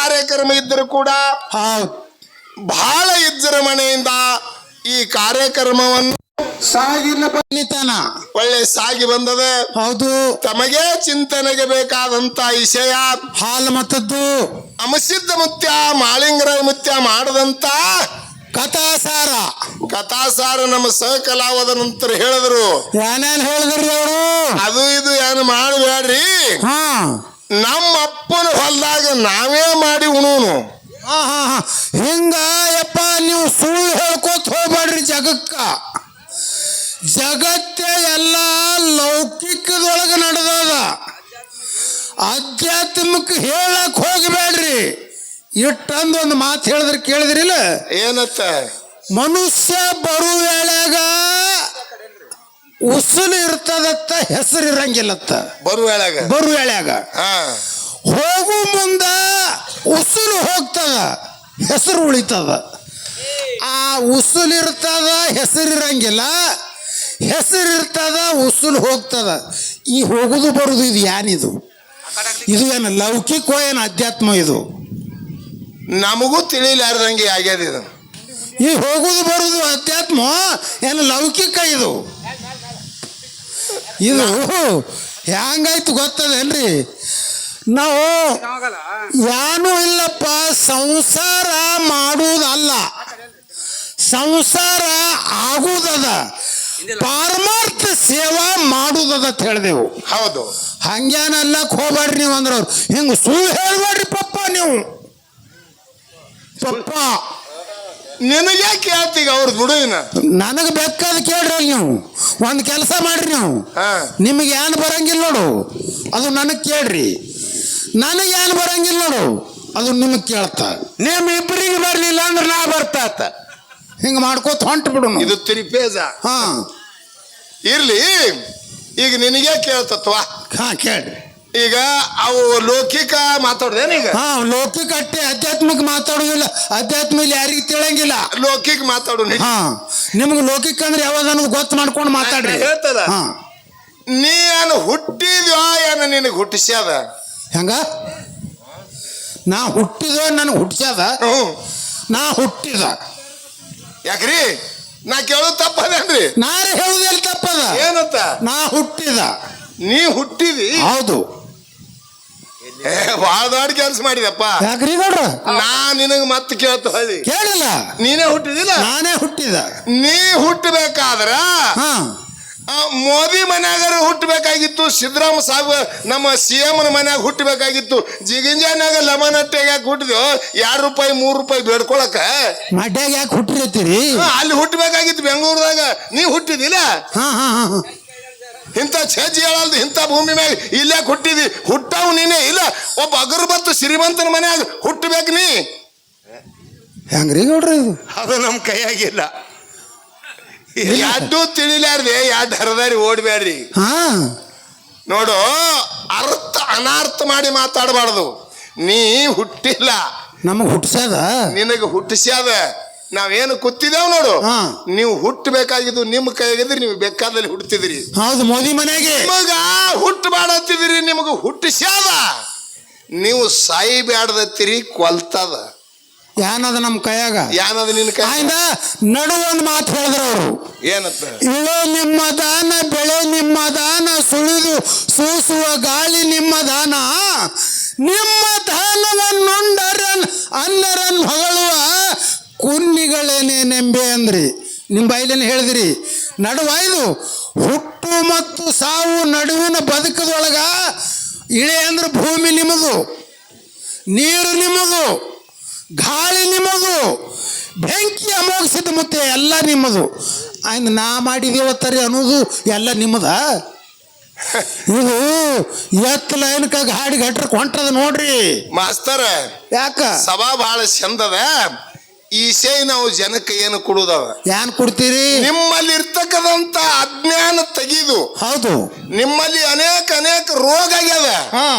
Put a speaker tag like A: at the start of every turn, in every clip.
A: ಕಾರ್ಯಕ್ರಮ ಇದ್ದರೂ ಕೂಡ ಬಹಳ ವಿಜೃಂಭಣೆಯಿಂದ ಈ ಕಾರ್ಯಕ್ರಮವನ್ನು
B: ಸಾಗಿನ ಬಲಿತನ
A: ಒಳ್ಳೆ ಸಾಗಿ ಬಂದದ.
B: ಹೌದು,
A: ತಮಗೆ ಚಿಂತನೆಗೆ ಬೇಕಾದಂತ ವಿಷಯ
B: ಹಾಲು ಮತ್ತದ್ದು
A: ಅಮಸಿದ್ಧ ಮುತ್ಯ ಮಾಳಿಂಗರಾಯ ಮುತ್ಯ ಮಾಡದಂತ
B: ಕಥಾಸಾರ
A: ನಮ್ಮ ಸಹಕಲಾವದ ನಂತರ ಹೇಳಿದ್ರು.
B: ಏನೇನ್ ಹೇಳಿದ್ರಿ ಅವರು?
A: ಅದು ಇದು ಏನು ಮಾಡಬೇಡ್ರಿ, ನಮ್ಮ ಅಪ್ಪನ ಹೊಲದಾಗ ನಾವೇ ಮಾಡಿ ಉಣೂನು.
B: ಹಿಂಗ ಯಪ್ಪ ನೀವು ಸುಳ್ಳು ಹೇಳ್ಕೋತ ಹೋಗ್ಬೇಡ್ರಿ. ಜಗತ್ತೇ ಎಲ್ಲ ಲೌಕಿಕದೊಳಗೆ ನಡೆದದ, ಆಧ್ಯಾತ್ಮಿಕ ಹೇಳಕ್ ಹೋಗಬೇಡ್ರಿ. ಇಟ್ಟಂದು ಒಂದು ಮಾತು ಹೇಳಿದ್ರೆ ಕೇಳಿದ್ರಿಲ್ಲ?
A: ಏನತ್ತ?
B: ಮನುಷ್ಯ ಬರು ವೇಳೆಗ ಉಸುಲು ಇರ್ತದತ್ತ, ಹೆಸರು ಇರಂಗಿಲ್ಲತ್ತ.
A: ಬರು ವೇಳೆಗ
B: ಹೋಗು ಮುಂದ ಉಸುಲು ಹೋಗ್ತದ, ಹೆಸರು ಉಳಿತದ. ಆ ಉಸುಲು ಇರ್ತದ, ಹೆಸರು ಇರಂಗಿಲ್ಲ. ಹೆಸರು ಇರ್ತದ, ಉಸುಲು ಹೋಗ್ತದ. ಈ ಹೋಗುದು ಬರುದು ಇದು ಏನಿದು? ಇದು ಏನು ಲೌಕಿಕ ಏನು ಅಧ್ಯಾತ್ಮ? ಇದು
A: ನಮಗೂ ತಿಳಿಲಾರ್ದಂಗೆ ಆಗ್ಯದ. ಇದು
B: ಈ ಹೋಗುದು ಬರುದು ಅಧ್ಯಾತ್ಮ ಏನು ಲೌಕಿಕ? ಇದು ಹ್ಯಾಂಗಾಯ್ತು ಗೊತ್ತದೇನ್ರಿ? ನಾವು ಏನೂ ಇಲ್ಲಪ್ಪ, ಸಂಸಾರ ಮಾಡುವುದಲ್ಲ, ಸಂಸಾರ ಆಗುವುದದ, ಪಾರಮಾರ್ಥ ಸೇವಾ ಮಾಡುವುದದ ಅಂತ ಹೇಳಿದೆವು.
A: ಹೌದು,
B: ಹಂಗೇನಲ್ಲಕ್ ಹೋಗ್ಬೇಡ್ರಿ ನೀವು ಅಂದ್ರೆ ಅವ್ರು ಹಿಂಗ ಸುಳ್ಳು ಹೇಳ್ಬೇಡ್ರಿ ಪಪ್ಪ. ನೀವು ಪಪ್ಪ
A: ನಿನಗೆ ಕೇಳ್ತೀಗ ಅವ್ರ ದುಡುವಿನ
B: ನನಗೆ ಬೇಕಾದ ಕೇಳ್ರಿ. ನೀವು ಒಂದು ಕೆಲಸ ಮಾಡ್ರಿ, ನೀವು ನಿಮಗೆ ಏನು ಬರಂಗಿಲ್ಲ ನೋಡು ಅದು ನನಗೆ ಕೇಳ್ರಿ, ನನಗೆ ಏನು ಬರಂಗಿಲ್ಲ ನೋಡು ಅದು ನಿಮಗೆ ಕೇಳ್ತ. ನಿಮ್ಮ ಇಬ್ಬರಿಗೆ ಬರ್ಲಿಲ್ಲ ಅಂದ್ರೆ ನಾ ಬರ್ತಾತ. ಹಿಂಗೆ ಮಾಡ್ಕೋತ ಹೊಂಟು ಬಿಡು.
A: ಇದು ತಿರುಪೇಜ. ಇರ್ಲಿ, ಈಗ ನಿನಗೆ ಕೇಳ್ತತ್ವ.
B: ಕೇಳ್ರಿ.
A: ಈಗ ಅವು ಲೌಕಿಕ ಮಾತಾಡ್ದೇನ? ಈಗ
B: ಲೌಕಿಕ ಅಟ್ಟೆ, ಆಧ್ಯಾತ್ಮಿಕ ಮಾತಾಡುದಿಲ್ಲ. ಆಧ್ಯಾತ್ಮ ಇಲ್ಲಿ ಯಾರಿಗೆ ತಿಳಂಗಿಲ್ಲ.
A: ಲೌಕಿಕ ಮಾತಾಡು.
B: ನಿಮ್ಗೆ ಲೌಕಿಕ ಅಂದ್ರೆ ಯಾವಾಗ ಗೊತ್ತು ಮಾಡ್ಕೊಂಡು ಮಾತಾಡ್ರಿ.
A: ಹೇಳ್ತದ ನೀ ಏನು ಹುಟ್ಟಿದ್ಯೋ ಏನು ನಿನಗೆ ಹುಟ್ಟಿಸ್ಯಾದ?
B: ಹೆಂಗ? ನಾ ಹುಟ್ಟಿದ ನನಗೆ ಹುಟ್ಟಿಸ್ಯಾದ? ನಾ ಹುಟ್ಟಿದ
A: ಯಾಕ್ರಿ? ನಾ ಕೇಳೋದು ತಪ್ಪದೇನ್ರಿ?
B: ನಾರೇ ಹೇಳುದೇಳಿ ತಪ್ಪದ.
A: ಏನಂತ?
B: ನಾ ಹುಟ್ಟಿದ.
A: ನೀ ಹುಟ್ಟಿದಿ?
B: ಹೌದು.
A: ಭಾಳ ದೊಡ್ಡ ಕೆಲಸ ಮಾಡಿದಪ್ಪ.
B: ಯಾಕ್ರಿ ನೋಡ್ರ?
A: ನಾ ನಿನಗೆ ಮತ್ತೆ ಕೇಳ್ತ ಹೇಳಿ
B: ಕೇಳಿಲ್ಲ.
A: ನೀನೇ ಹುಟ್ಟಿದಿಲ್ಲ?
B: ನಾನೇ ಹುಟ್ಟಿದ.
A: ನೀ ಹುಟ್ಟಬೇಕಾದ್ರ ಮೋದಿ ಮನ್ಯಾಗಾರ ಹುಟ್ಟಬೇಕಾಗಿತ್ತು, ಸಿದ್ದರಾಮ ಸಾಹೇಬ್ ನಮ್ಮ CM ಮನ್ಯಾಗ ಹುಟ್ಟಬೇಕಾಗಿತ್ತು. ಜಿಗಿಂಜಾನ್ಯಾಗ ಲಮನಟ್ಟೆಗೆ ಯಾಕೆ ಹುಟ್ಟಿದ್ಯೋ? ₹2 ₹3 ಬೇಡ್ಕೊಳಕ
B: ಮಡ್ಯಾಗ ಯಾಕೆ ಹುಟ್ಟಿರ್ತೀರಿ?
A: ಅಲ್ಲಿ ಹುಟ್ಟಬೇಕಾಗಿತ್ತು ಬೆಂಗಳೂರದಾಗ. ನೀ ಹುಟ್ಟಿದಿಲ್ಲ? ಇಂಥ ಛಜ್ಜಿ ಹೇಳಲ್ದು ಇಂಥ ಭೂಮಿ ಮ್ಯಾಗ ಇಲ್ಲೇ ಹುಟ್ಟಿದಿ. ಹುಟ್ಟವು ನೀನೇ ಇಲ್ಲ. ಒಬ್ಬ ಅಗರ್ಬತ್ತು ಶ್ರೀಮಂತನ ಮನ್ಯಾಗ ಹುಟ್ಟಬೇಕು ನೀ.
B: ಹೆಂಗ್ರಿ ನೋಡ್ರಿ?
A: ಅದು ನಮ್ಮ ಕೈಯಾಗಿಲ್ಲ. ಯಾಡ್ಡು ತಿಳಿಲಾರ್ದೆ ಯಾಡ್ ಹರದಾರಿ ಓಡ್ಬೇಡ್ರಿ. ನೋಡು, ಅನಾರ್ಥ ಮಾಡಿ ಮಾತಾಡಬಾರ್ದು. ನೀ ಹುಟ್ಟಿಲ್ಲ,
B: ನಮಗ್ ಹುಟ್ಟಿಸ್ಯಾದ.
A: ನಿನಗೆ ಹುಟ್ಟಿಸ್ಯಾದ. ನಾವೇನು ಕೂತಿದ್ದೇವ್ ನೋಡು, ನೀವು ಹುಟ್ಟಬೇಕಾಗಿದ್ದು ನಿಮ್ಮ ಕೈಯಾಗಿದ್ರಿ, ನೀವು ಬೇಕಾದಲ್ಲಿ ಹುಟ್ಟಿದ್ರಿ.
B: ಹೌದು, ಮೋದಿ ಮನೆಗೆ
A: ನಿಮಗ ಹುಟ್ಟಬಾಡತ್ತಿದ್ರಿ, ನಿಮಗ ಹುಟ್ಟಿಸ್ಯಾದ. ನೀವು ಸಾಯಿ ಬ್ಯಾಡದತ್ತೀರಿ, ಕೊಲ್ತದ.
B: ಏನದ ನಮ್ಮ ಕೈಯಾಗ?
A: ಏನದ ನಿನ್ನ ಕೈ?
B: ನಡು ಒಂದು ಮಾತು ಹೇಳಿದ್ರು ಅವರು.
A: ಏನಂತ?
B: ಇಳೆ ನಿಮ್ಮ ದಾನ, ಬೆಳೆ ನಿಮ್ಮ ದಾನ, ಸುಳಿದು ಸೂಸುವ ಗಾಳಿ ನಿಮ್ಮ ದಾನ, ನಿಮ್ಮ ದಾನವನ್ನುಂಡರನ್ ಅನ್ನರನ್ ಹೊಗಳುವ ಕುನ್ನಿಗಳೇನೆ ನೆಂಬೆ ಅಂದ್ರಿ. ನಿಮ್ಮ ಬೈಲೇನೆ ಹೇಳಿದ್ರಿ. ನಡುವಾಯ್ದು ಹುಟ್ಟು ಮತ್ತು ಸಾವು ನಡುವಿನ ಬದುಕದೊಳಗ ಇಳೆ ಅಂದ್ರೆ ಭೂಮಿ ನಿಮ್ಮದು, ನೀರು ನಿಮ್ಮದು, ಗಾಳಿ ನಿಮ್ಮದು, ಬೆಂಕಿ ಅಮೋಘಿಸಿದ ಮುತ್ತೆ ಎಲ್ಲ ನಿಮ್ಮದು. ಆಯ್ತು, ನಾ ಮಾಡಿದೇವತ್ತರಿ ಅನ್ನೋದು ಎಲ್ಲ ನಿಮ್ಮದ. ಇದು ಎತ್ತ ಲೈನ್ಕ ಗಾಡಿ ಗಟ್ರಕ್ ಹೊಂಟದ ನೋಡ್ರಿ
A: ಮಾಸ್ತರ.
B: ಯಾಕ?
A: ಸಭಾ ಬಹಳ ಚಂದದ. ಈಸೆ ನಾವು ಜನಕ್ಕೆ ಏನು ಕೊಡುದವ?
B: ಏನ್ ಕೊಡ್ತೀರಿ?
A: ನಿಮ್ಮಲ್ಲಿ ಇರ್ತಕ್ಕಂಥ ಅಜ್ಞಾನ ತೆಗೀದು.
B: ಹೌದು,
A: ನಿಮ್ಮಲ್ಲಿ ಅನೇಕ ರೋಗ ಆಗ್ಯದ.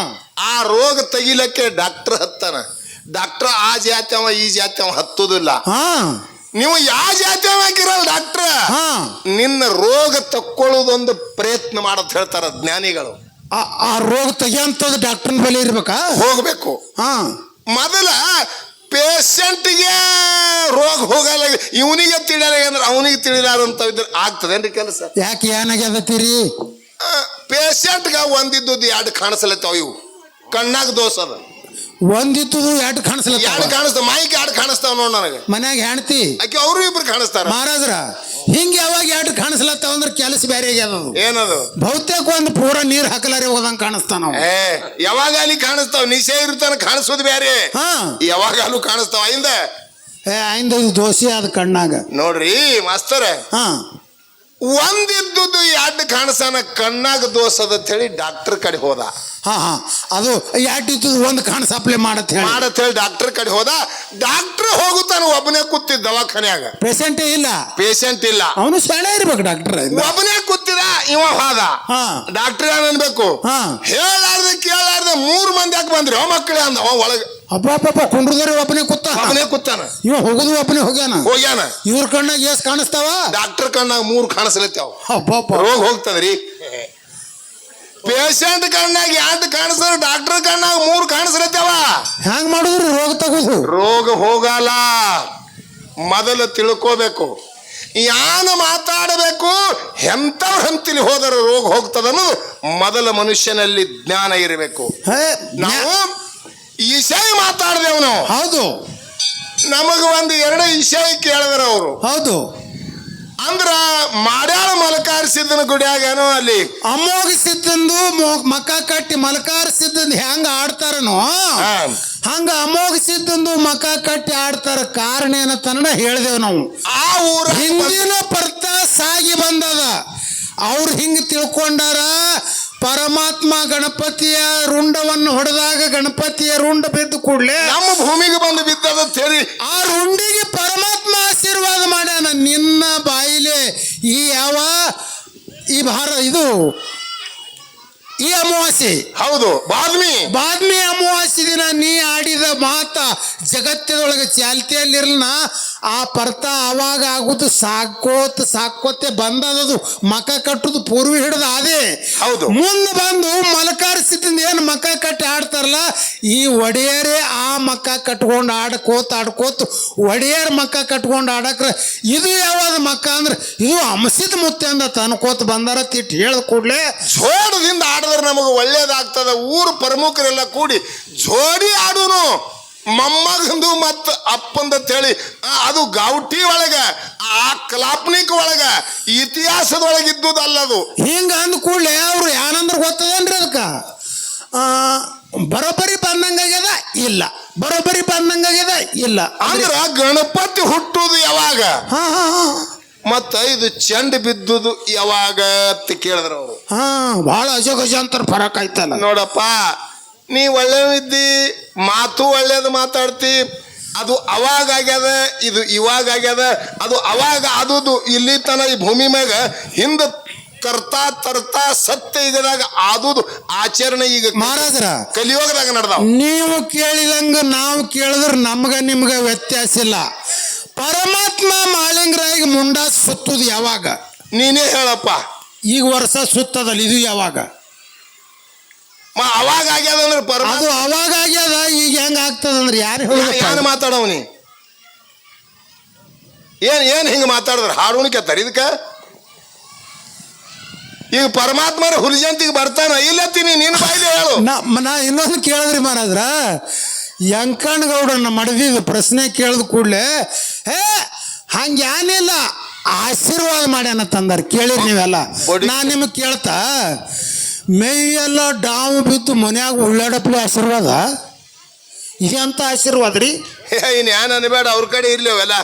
A: ಆ ರೋಗ ತೆಗಿಲಕ್ಕೆ ಡಾಕ್ಟರ್ ಹತ್ತಾನ. ಡಾಕ್ಟರ್ ಆ ಜಾತಿ ಅವ ಈ ಜಾತಿ ಅವ ಹತ್ತುದಿಲ್ಲ. ನೀವು ಯಾವ ಜಾತಿ ಹಾಕಿರಲ್ಲ ಡಾಕ್ಟ್ರ, ನಿನ್ನ ರೋಗ ತಕ್ಕೊಳ್ಳೋದೊಂದು ಪ್ರಯತ್ನ ಮಾಡತ್ ಹೇಳ್ತಾರ ಜ್ಞಾನಿಗಳು.
B: ಆ ರೋಗ ತೆಗಿಯಂತದ್ದು ಡಾಕ್ಟರ್ನ ಬಳಿ ಇರ್ಬೇಕಾ?
A: ಹೋಗ್ಬೇಕು. ಮೊದಲ ಪೇಷಂಟ್ಗೆ ರೋಗ ಹೋಗಲ್ಲ, ಇವನಿಗೆ ತಿಳಿಯಲ್ಲ ಅಂದ್ರೆ ಅವನಿಗೆ ತಿಳಿಲಾರಂತ ಇದ್ರೆ ಆಗ್ತದೇನ್ರಿ ಕೆಲಸ?
B: ಯಾಕೆ ಏನಾಗ್ಯದತ್ತೀರಿ?
A: ಪೇಷಂಟ್ಗೆ ಒಂದಿದ್ದು ಎರಡು ಕಾಣಿಸ್ಲತ್ತಾವ, ಇವು ಕಣ್ಣಾಗ ದೋಷ ಅದ.
B: ಒಂದಿತ್ತು ಎರಡು ಕಾಣಿಸ್ಲತ್ತ,
A: ಎರಡು ಕಾಣಿಸ್ತಾವ, ಮೈಕ್ ಎರಡು ಕಾಣಿಸ್ತಾವ ನೋಡ್ ನನಗೆ.
B: ಮನ್ಯಾಗ ಹೆಣ್ತಿ
A: ಆಕೆ ಅವರು ಇಬ್ರು ಕಾಣಿಸ್ತಾರ.
B: ಮಹಾರಾಜ್ರ ಹಿಂಗ ಯಾವಾಗ ಎರಡು ಕಾಣಿಸ್ಲತ್ತಾವ ಅಂದ್ರೆ ಕೆಲಸ ಬೇರೆ ಆಗ್ಯದದು.
A: ಏನದು?
B: ಬಹುತೇಕ ಒಂದು ಪೂರ ನೀರ್ ಹಾಕಲಾರಿ ಹೋದಂಗ ಕಾಣಿಸ್ತಾನ.
A: ಯಾವಾಗ ಅಲ್ಲಿ ಕಾಣಿಸ್ತಾವ, ನಿಶೆ ಇರ್ತಾನ ಕಾಣಿಸೋದು ಬೇರೆ. ಯಾವಾಗ ಅಲ್ಲೂ ಕಾಣಿಸ್ತಾವ ಹಿಂದ.
B: ಐಂದ ದೋಸೆ ಅದ ಕಣ್ಣಾಗ
A: ನೋಡ್ರಿ ಮಾಸ್ತರ. ಒಂದಿದ್ದು ಎರಡು ಕಾಣಿಸ್ತಾನ, ಕಣ್ಣಾಗ ದೋಸದ ಹೇಳಿ ಡಾಕ್ಟರ್ ಕಡೆ ಹೋದ.
B: ಅದು ಯಾಟಿತ್ತು ಒಂದು ಕಾಣ ಸಪ್ಲೈ ಮಾಡತ್ ಹೇಳಿ
A: ಡಾಕ್ಟರ್ ಕಡೆ ಹೋದ. ಡಾಕ್ಟರ್ ಹೋಗುತ್ತಾನ, ಒಬ್ಬನೇ ಕೂತಿದ್ದ ದವಾಖಾನ್ಯಾಗ.
B: ಪೇಷಂಟೇ ಇಲ್ಲ,
A: ಪೇಷಂಟ್ ಇಲ್ಲ,
B: ಅವನು ಶಾಣೆ ಇರ್ಬೇಕು. ಡಾಕ್ಟರ್
A: ಒಬ್ಬನೇ ಕೂತಿದ, ಇವ ಹೋದ. ಡಾಕ್ಟರ್ ಏನ್ ಅನ್ಬೇಕು? ಹೇಳಾರ್ದ ಕೇಳಾರ್ದ 3 ಮಂದಿ ಯಾಕೆ ಬಂದ್ರಿ ಮಕ್ಕಳೇ ಅಂದ. ಅವ ಒಳಗ
B: ಅಪ್ಪ ಕುಂಡ್ರದವ್ರಿ ಒಬ್ಬನೇ
A: ಕೂತಾನ.
B: ಇವ ಹೋಗುದು ಒಬ್ಬನೇ ಹೋಗ್ಯಾನ. ಇವ್ರ ಕಣ್ಣಾಗ ಎಸ್ ಕಾಣಿಸ್ತಾವ,
A: ಡಾಕ್ಟರ್ ಕಣ್ಣಾಗ 3 ಕಾಣಿಸ್ಲತ್ತಾವ. ರೋಗ ಹೋಗ್ತದ್ರಿ. ಪೇಷಂಟ್ ಕಣ್ಣಾಗ 2 ಕಾಣಿಸ್ತಾರ, ಡಾಕ್ಟರ್ ಕಣ್ಣಾಗ 3 ಕಾಣಿಸ್ಲತ್ತಾವ.
B: ಹ್ಯಾಂಗ ಮಾಡುದ್ರಿ ರೋಗ ತಗೋದು? ರೋಗ
A: ಹೋಗಲ್ಲ. ಮೊದಲು ತಿಳ್ಕೋಬೇಕು, ಯಾನ ಮಾತಾಡಬೇಕು, ಎಂತವ್ರ ಹಂತಲಿ ಹೋದರೆ ರೋಗ ಹೋಗ್ತದನ್ನು ಮೊದಲ ಮನುಷ್ಯನಲ್ಲಿ ಜ್ಞಾನ ಇರಬೇಕು. ನಾವು ವಿಷಯ ಮಾತಾಡ್ದೇವ್ ನಾವು.
B: ಹೌದು,
A: ನಮಗ 1-2 ವಿಷಯ ಕೇಳಿದ್ರ ಅವರು.
B: ಹೌದು,
A: ಅಂದ್ರ ಮಾಡ್ಯಾಳ ಮಲಕಾರಿಸಿದ್ದನ ಗುಡಿಯಾಗೇನೋ ಅಲ್ಲಿ
B: ಅಮೋಘಸಿದ್ದಂದು ಮಕ್ಕ ಕಟ್ಟಿ ಮಲಕಾರಿಸಿದ್ದಂದು ಹೆಂಗ ಆಡ್ತಾರನೋ ಹಂಗ ಅಮೋಘಸಿದ್ದಂದು ಮಕ್ಕ ಕಟ್ಟಿ ಆಡ್ತಾರ. ಕಾರಣ ಏನಂತ ಹೇಳ್ದೇವ್ ನಾವು.
A: ಆ ಊರ
B: ಹಿಂದಿನ ಪರ್ತ ಸಾಗಿ ಬಂದದ. ಅವ್ರು ಹಿಂಗ ತಿಳ್ಕೊಂಡಾರ, ಪರಮಾತ್ಮ ಗಣಪತಿಯ ರುಂಡವನ್ನು ಹೊಡೆದಾಗ ಗಣಪತಿಯ ರುಂಡ ಬಿದ್ದ ಕೂಡ್ಲೆ
A: ನಮ್ಮ ಭೂಮಿಗೆ ಬಂದು ಬಿದ್ದದ ಹೇಳಿ
B: ಆ ರುಂಡಿಗೆ ಪರಮಾತ್ಮ ಆಶೀರ್ವಾದ ಮಾಡ್ಯಾನ. ನಿನ್ನ ಬಾಯಿಲೆ ಈ ಅಮಾವಾಸ್ಯೆ,
A: ಹೌದು,
B: ಬಾದ್ಮಿ ಅಮಾವಾಸ್ಯೆ ದಿನ ನೀ ಆಡಿದ ಮಾತ ಜಗತ್ತದೊಳಗೆ ಚಾಲ್ತಿಯಲ್ಲಿರಲ್ನ. ಆ ಪರ್ತ ಅವಾಗ ಆಗುದು ಸಾಕೋತೆ ಬಂದದದು. ಮಕ ಕಟ್ಟುದು ಪೂರ್ವಿ ಹಿಡ್ದ ಅದೇ.
A: ಹೌದು,
B: ಮುಂದೆ ಬಂದು ಮಲಕಾರಿಸಿದಿಂದ ಏನು ಮಕ ಕಟ್ಟಿ ಆಡ್ತಾರಲ್ಲ, ಈ ಒಡೆಯರೇ ಆ ಮಕ ಕಟ್ಕೊಂಡು ಆಡ್ಕೋತ ಒಡೆಯರ್ ಮಕ ಕಟ್ಕೊಂಡು ಆಡಕ್ರ ಇದು ಯಾವಾಗ ಮಕ್ಕ ಅಂದ್ರೆ ಇದು ಅಂಶದ ಮುತ್ತೆ ಅಂದ ತನ್ಕೋತ ಬಂದಾರ ತಿಟ್ಟು ಹೇಳ್ದ ಕೂಡ್ಲೆ
A: ಜೋಡದಿಂದ ಆಡಿದ್ರೆ ನಮಗೆ ಒಳ್ಳೇದಾಗ್ತದ. ಊರು ಪ್ರಮುಖರೆಲ್ಲ ಕೂಡಿ ಜೋಡಿ ಆಡುನು. ಮೊಮ್ಮಗಂದು ಮತ್ತು ಅಪ್ಪಂದ ಹೇಳಿ ಅದು ಗೌಟಿ ಒಳಗ, ಆ ಕಲಾಪ್ನಿಕ್ ಒಳಗ, ಇತಿಹಾಸದೊಳಗಿದ್ದುದಲ್ಲದು.
B: ಹಿಂಗ ಅಂದ ಕೂಡಲೇ ಅವ್ರು ಏನಂದ್ರೆ ಗೊತ್ತದೇನ್ರಿ ಅದಕ್ಕ ಬರೋಬ್ಬರಿ ಬಂದಂಗಾಗ್ಯದ ಇಲ್ಲ, ಬರೋಬ್ಬರಿ ಬಂದಂಗಾಗ್ಯದ ಇಲ್ಲ.
A: ಅಂದ್ರ ಗಣಪತಿ ಹುಟ್ಟುದು ಯಾವಾಗ, ಮತ್ತ ಇದು ಚೆಂಡ ಬಿದ್ದುದು ಯಾವಾಗ ಅಂತ ಕೇಳಿದ್ರ ಅವರು.
B: ಬಹಳ ಅಜಗಜಾಂತರ ಫರಕ್ ಆಯ್ತಲ್ಲ.
A: ನೋಡಪ್ಪ, ನೀ ಒಳ್ಳೆವಿದ್ದಿ, ಮಾತು ಒಳ್ಳೇದು ಮಾತಾಡ್ತಿ, ಅದು ಅವಾಗ ಆಗ್ಯದ, ಇದು ಇವಾಗ ಆಗ್ಯದ. ಅದು ಅವಾಗ ಆದುದು ಇಲ್ಲಿ ತನ ಈ ಭೂಮಿ ಮ್ಯಾಗ ಹಿಂದ ತರ್ತಾ ಸತ್ಯ ಈಗದಾಗ ಆದುದು ಆಚರಣೆ ಈಗ
B: ಮಹಾರಾಜರ
A: ಕಲಿಯೋಗದಾಗ ನಡೆದಾವ.
B: ನೀವು ಕೇಳಿದಂಗ ನಾವು ಕೇಳಿದ್ರ ನಮ್ಗ ನಿಮ್ಗ ವ್ಯತ್ಯಾಸ ಇಲ್ಲ. ಪರಮಾತ್ಮ ಮಾಳಿಂಗರಾಯಿಗೆ ಮುಂಡ ಸುತ್ತುದು ಯಾವಾಗ?
A: ನೀನೇ ಹೇಳಪ್ಪ.
B: ಈಗ ವರ್ಷ ಸುತ್ತದಲ್ಲ, ಇದು ಯಾವಾಗ?
A: ಅವಾಗ ಆಗ್ಯದ ಅಂದ್ರೆ
B: ಅದು ಅವಾಗ ಆಗ್ಯದ, ಈಗ ಹೆಂಗ ಆಗ್ತದಂದ್ರೆ ಯಾರು
A: ಏನು ಮಾತಾಡವನಿ? ಏನ್ ಹಿಂಗ ಮಾತಾಡಿದ್ರ ಹಾಡುಣಿಕೆ ಇದಕ್ಕ? ಈಗ ಪರಮಾತ್ಮರ ಹುಲಿಜಂತಿಗೆ ಬರ್ತಾನ ಇಲ್ಲತ್ತೀನಿ, ನೀನು ಬಾಯಿದೆ ಹೇಳು.
B: ನಾ ಇನ್ನೊಂದು ಕೇಳಿದ್ರಿ ಮಹಾರಾಜ್ರ, ಯಂಕಣ್ಣಗೌಡನ್ನ ಮಡದಿದ್ದು ಪ್ರಶ್ನೆ ಕೇಳಿದ ಕೂಡಲೇ ಹಂಗೇನಿಲ್ಲ ಆಶೀರ್ವಾದ ಮಾಡ್ಯಾನ ತಂದಾರ. ಕೇಳಿರಿ ನೀವೆಲ್ಲ. ನಾ ನಿಮಗೆ ಕೇಳ್ತಾ, ಮೇಯೆಲ್ಲ ಡಾವು ಬಿದ್ದು ಮನ್ಯಾಗ ಉಳ್ಳಾಡಪ್ಲಿ ಆಶೀರ್ವಾದ ಇದಂತ ಆಶೀರ್ವಾದ ರೀ.
A: ಇನ್ ಯಾನ್ ಅನ್ಬೇಡ, ಅವ್ರ ಕಡೆ ಇರ್ಲಿ ಅವೆಲ್ಲ.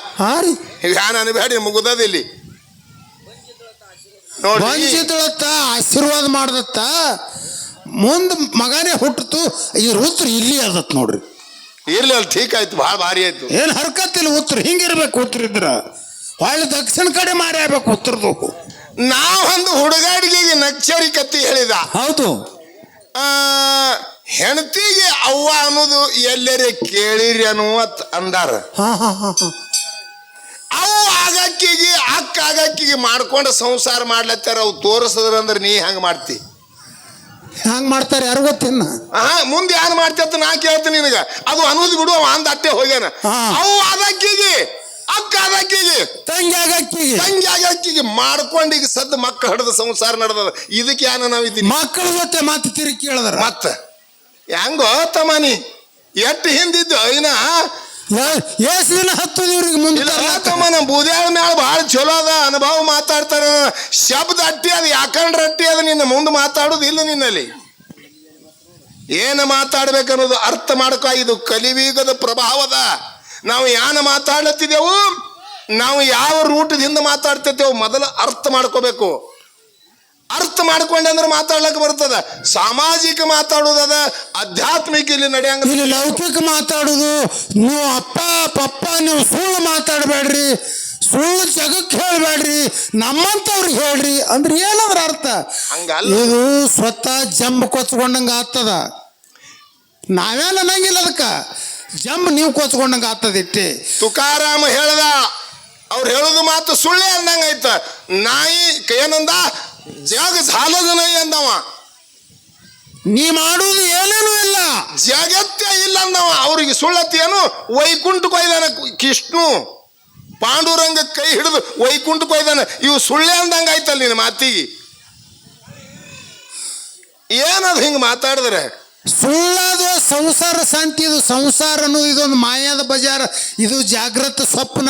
B: ರೀ
A: ಯಾನ್ ಅನ್ಬೇಡ, ಮುಗುದದ ಇಲ್ಲಿ
B: ವಂಚಿತಳತ್ತ ಆಶೀರ್ವಾದ ಮಾಡ್ದತ್ತ. ಮುಂದ್ ಮಗನೇ ಹುಟ್ಟಿತು, ಈ ಉತ್ತರ ಇಲ್ಲಿ ಅದತ್ ನೋಡ್ರಿ.
A: ಇರ್ಲಿ ಅಲ್ಲಿ ಠೀಕ್ ಆಯ್ತು, ಭಾಳ ಭಾರಿ ಆಯ್ತು.
B: ಏನ್ ಹರ್ಕತ್ತಿಲ್ಲ ಉತ್ತರ, ಹಿಂಗಿರ್ಬೇಕು. ಉತ್ತರ ಇದ್ರ ಹೊಳ್ಳಿ ದಕ್ಷಿಣ ಕಡೆ ಮಾರಿ ಆಗ್ಬೇಕು ಉತ್ತರದು.
A: ನಾವೊಂದು ಹುಡುಗಾಡಿಗೆ ನಕ್ಷರಿ ಕತ್ತಿ ಹೇಳಿದ.
B: ಹೌದು,
A: ಹೆಂಡತಿಗೆ ಅವ್ವ ಅನ್ನೋದು ಎಲ್ಲರೇ ಕೇಳಿರಿ ಅನ್ನುವತ್ ಅಂದಾರ. ಅವು ಆಗಕ್ಕಿಗೆ ಅಕ್ಕ ಆಗಕ್ಕಿಗೆ ಮಾಡ್ಕೊಂಡು ಸಂಸಾರ ಮಾಡ್ಲತ್ತಾರ. ಅವು ತೋರಿಸಿದ್ರಂದ್ರೆ ನೀ ಹಂಗೆ ಮಾಡ್ತಿ.
B: ಹ್ಯಾಂಗ ಮಾಡ್ತಾರೆ ಯಾರು ಗೊತ್ತಿನ್ನ
A: ಮುಂದೆ ಯಾರು ಮಾಡ್ತೇತ ನಾ ಕೇಳ್ತೀನಿ ನಿನಗ ಅದು ಅನ್ನೋದು ಬಿಡು ಅವ ಅಂದ ಅಟ್ಟೆ ಹೋಗ್ಯಾನ ಅವು ಅದಕ್ಕಿಗೆ ಅಕ್ಕ ಅದಕ್ಕಿಗೆ
B: ತಂಗಿ ಆಗಕ್ಕಿಗೆ
A: ತಂಗಿ ಆಗಕ್ಕಿಗೆ ಮಾಡ್ಕೊಂಡು ಈಗ ಸದ್ದು ಮಕ್ಕಳು ಹಡದ ಸಂಸಾರ ನಡೆದ ಇದಕ್ಕೆ ಯಾನ ನಾವಿದ್ದೀನಿ
B: ಮಕ್ಕಳ ಜೊತೆ ಮತ್ತೆ ತಿರುಗಿ ಕೇಳಿದ್ರ
A: ಮತ್ತ ಹೆಂಗೋ ತಮ್ಮನಿ ಎಷ್ಟು ಹಿಂದಿದ್ದು ಐನ
B: ಎಷ್ಟು ದಿನ ಹತ್ತದ ಇವ್ರಿಗೆ ಮುಂದೆ
A: ತಮ್ಮನ ಬೂದ್ಯಾಳ ಮ್ಯಾಲ ಭಾಳ ಚಲೋ ಅದ ಅನುಭವ ಮಾತಾಡ್ತಾರ ಶಬ್ದ ಅಟ್ಟಿ ಅದು ಯಾಕಂಡ್ರೆ ಅಟ್ಟಿ ಅದ ನಿನ್ನ ಮುಂದೆ ಮಾತಾಡೋದು ಇಲ್ಲ ನಿನ್ನಲ್ಲಿ ಏನು ಮಾತಾಡ್ಬೇಕನ್ನೋದು ಅರ್ಥ ಮಾಡ್ಕೊ ಇದು ಕಲಿಯುಗದ ಪ್ರಭಾವದ ನಾವು ಯಾನ ಮಾತಾಡ್ಲತ್ತಿದೆವು ನಾವು ಯಾವ ರೂಟದಿಂದ ಮಾತಾಡ್ತಿದ್ದೇವೆ ಮೊದಲು ಅರ್ಥ ಮಾಡ್ಕೋಬೇಕು ಅರ್ಥ ಮಾಡ್ಕೊಂಡೆ ಅಂದ್ರೆ ಮಾತಾಡ್ಲಕ್ಕೆ ಬರ್ತದ ಸಾಮಾಜಿಕ ಮಾತಾಡೋದದ ಆಧ್ಯಾತ್ಮಿಕ ಇಲ್ಲಿ ನಡೆಯಂಗ
B: ಇಲ್ಲಿ ಲೌಕಿಕ ಮಾತಾಡೋದು ನೀವು ಅಪ್ಪ ಪಪ್ಪ ನೀವು ಸುಳ್ಳು ಮಾತಾಡಬೇಡ್ರಿ ಸುಳ್ಳು ಜಗಕ್ಕೆ ಹೇಳ್ಬೇಡ್ರಿ ನಮ್ಮಂತವ್ರಿಗೆ ಹೇಳ್ರಿ ಅಂದ್ರೆ ಏನಂದ್ರ ಅರ್ಥ
A: ಹಂಗಲ್ಲ
B: ಇದು ಸ್ವತಃ ಜಂಬ್ ಕೊಚ್ಕೊಂಡಂಗ ಆಗ್ತದ ನಾವೇನು ಅನ್ನಂಗಿಲ್ಲ ಅದಕ್ಕೆ ಜಂಬ್ ನೀವು ಕೊಚ್ಕೊಂಡಂಗ ಆಗ್ತದ ಇಟ್ಟೆ
A: ತುಕಾರಾಮ ಹೇಳ್ದ ಅವ್ರು ಹೇಳೋದು ಮಾತು ಸುಳ್ಳೇ ಅಂದಂಗ ಐತ ನಾಯಿ ಏನಂದ ಜಗ ಸಾಲದ ನಾಯಿ ಅಂದವ
B: ನೀ ಮಾಡುವುದು ಏನೇನು ಇಲ್ಲ
A: ಜಗತ್ತೇ ಇಲ್ಲ ಅಂದವ ಅವ್ರಿಗೆ ಸುಳ್ಳತಿ ಏನು ವೈಕುಂಠಕ್ಕೆ ಒಯ್ದಾನ ಕೃಷ್ಣು ಪಾಂಡುರಂಗ ಕೈ ಹಿಡಿದು ವೈಕುಂಠಕ್ಕೆ ಒಯ್ದಾನ ಇವು ಸುಳ್ಳೇ ಅಂದಂಗ ಆಯ್ತಲ್ಲ ನಿನ್ನ ಮಾತಿಗೆ ಏನದು ಹಿಂಗೆ ಮಾತಾಡಿದ್ರೆ
B: ಸುಳ್ಳಾದ ಸಂಸಾರ ಶಾಂತಿ ಇದು ಸಂಸಾರ ಅನ್ನೋದು ಇದೊಂದು ಮಾಯಾದ ಬಜಾರ ಇದು ಜಾಗೃತ ಸ್ವಪ್ನ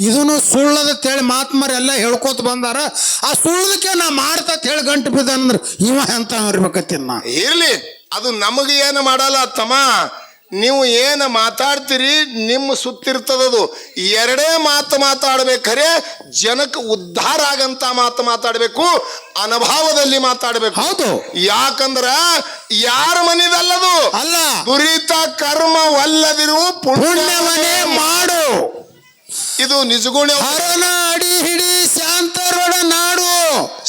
B: ಇದನ್ನು ಸುಳ್ಳದ ತೇಳಿ ಮಾತ್ಮರಿ ಎಲ್ಲ ಹೇಳ್ಕೊತ ಬಂದಾರ ಆ ಸುಳ್ಳದಕ್ಕೆ ನಾ ಮಾಡ್ತಾ ಹೇಳಿ ಗಂಟು ಬಿದ್ದಾನಂದ್ರೆ ಇವ ಎಂತ ಇರ್ಬೇಕತ್ತಿನ
A: ಇರ್ಲಿ ಅದು ನಮಗೆ ಏನು ಮಾಡಲ್ಲ ತಮ್ಮ ನೀವು ಏನು ಮಾತಾಡ್ತೀರಿ ನಿಮ್ಮ ಸುತ್ತಿರ್ತದದು ಎರಡೇ ಮಾತು ಮಾತಾಡ್ಬೇಕಾರೆ ಜನಕ್ಕೆ ಉದ್ಧಾರ ಆಗಂತ ಮಾತು ಮಾತಾಡಬೇಕು ಅನುಭವದಲ್ಲಿ ಮಾತಾಡಬೇಕು
B: ಹೌದು
A: ಯಾಕಂದ್ರ ಯಾರ ಮನಿದಲ್ಲದು
B: ಅಲ್ಲ
A: ದುರಿತ ಕರ್ಮ ವಲ್ಲದಿರು
B: ಪುಣ್ಯವನ್ನೇ ಮಾಡು
A: ಇದು ನಿಜಗುಣ
B: ಹರನ ಅಡಿ ಹಿಡಿ ಶಾಂತರೊಡ ನಾಡು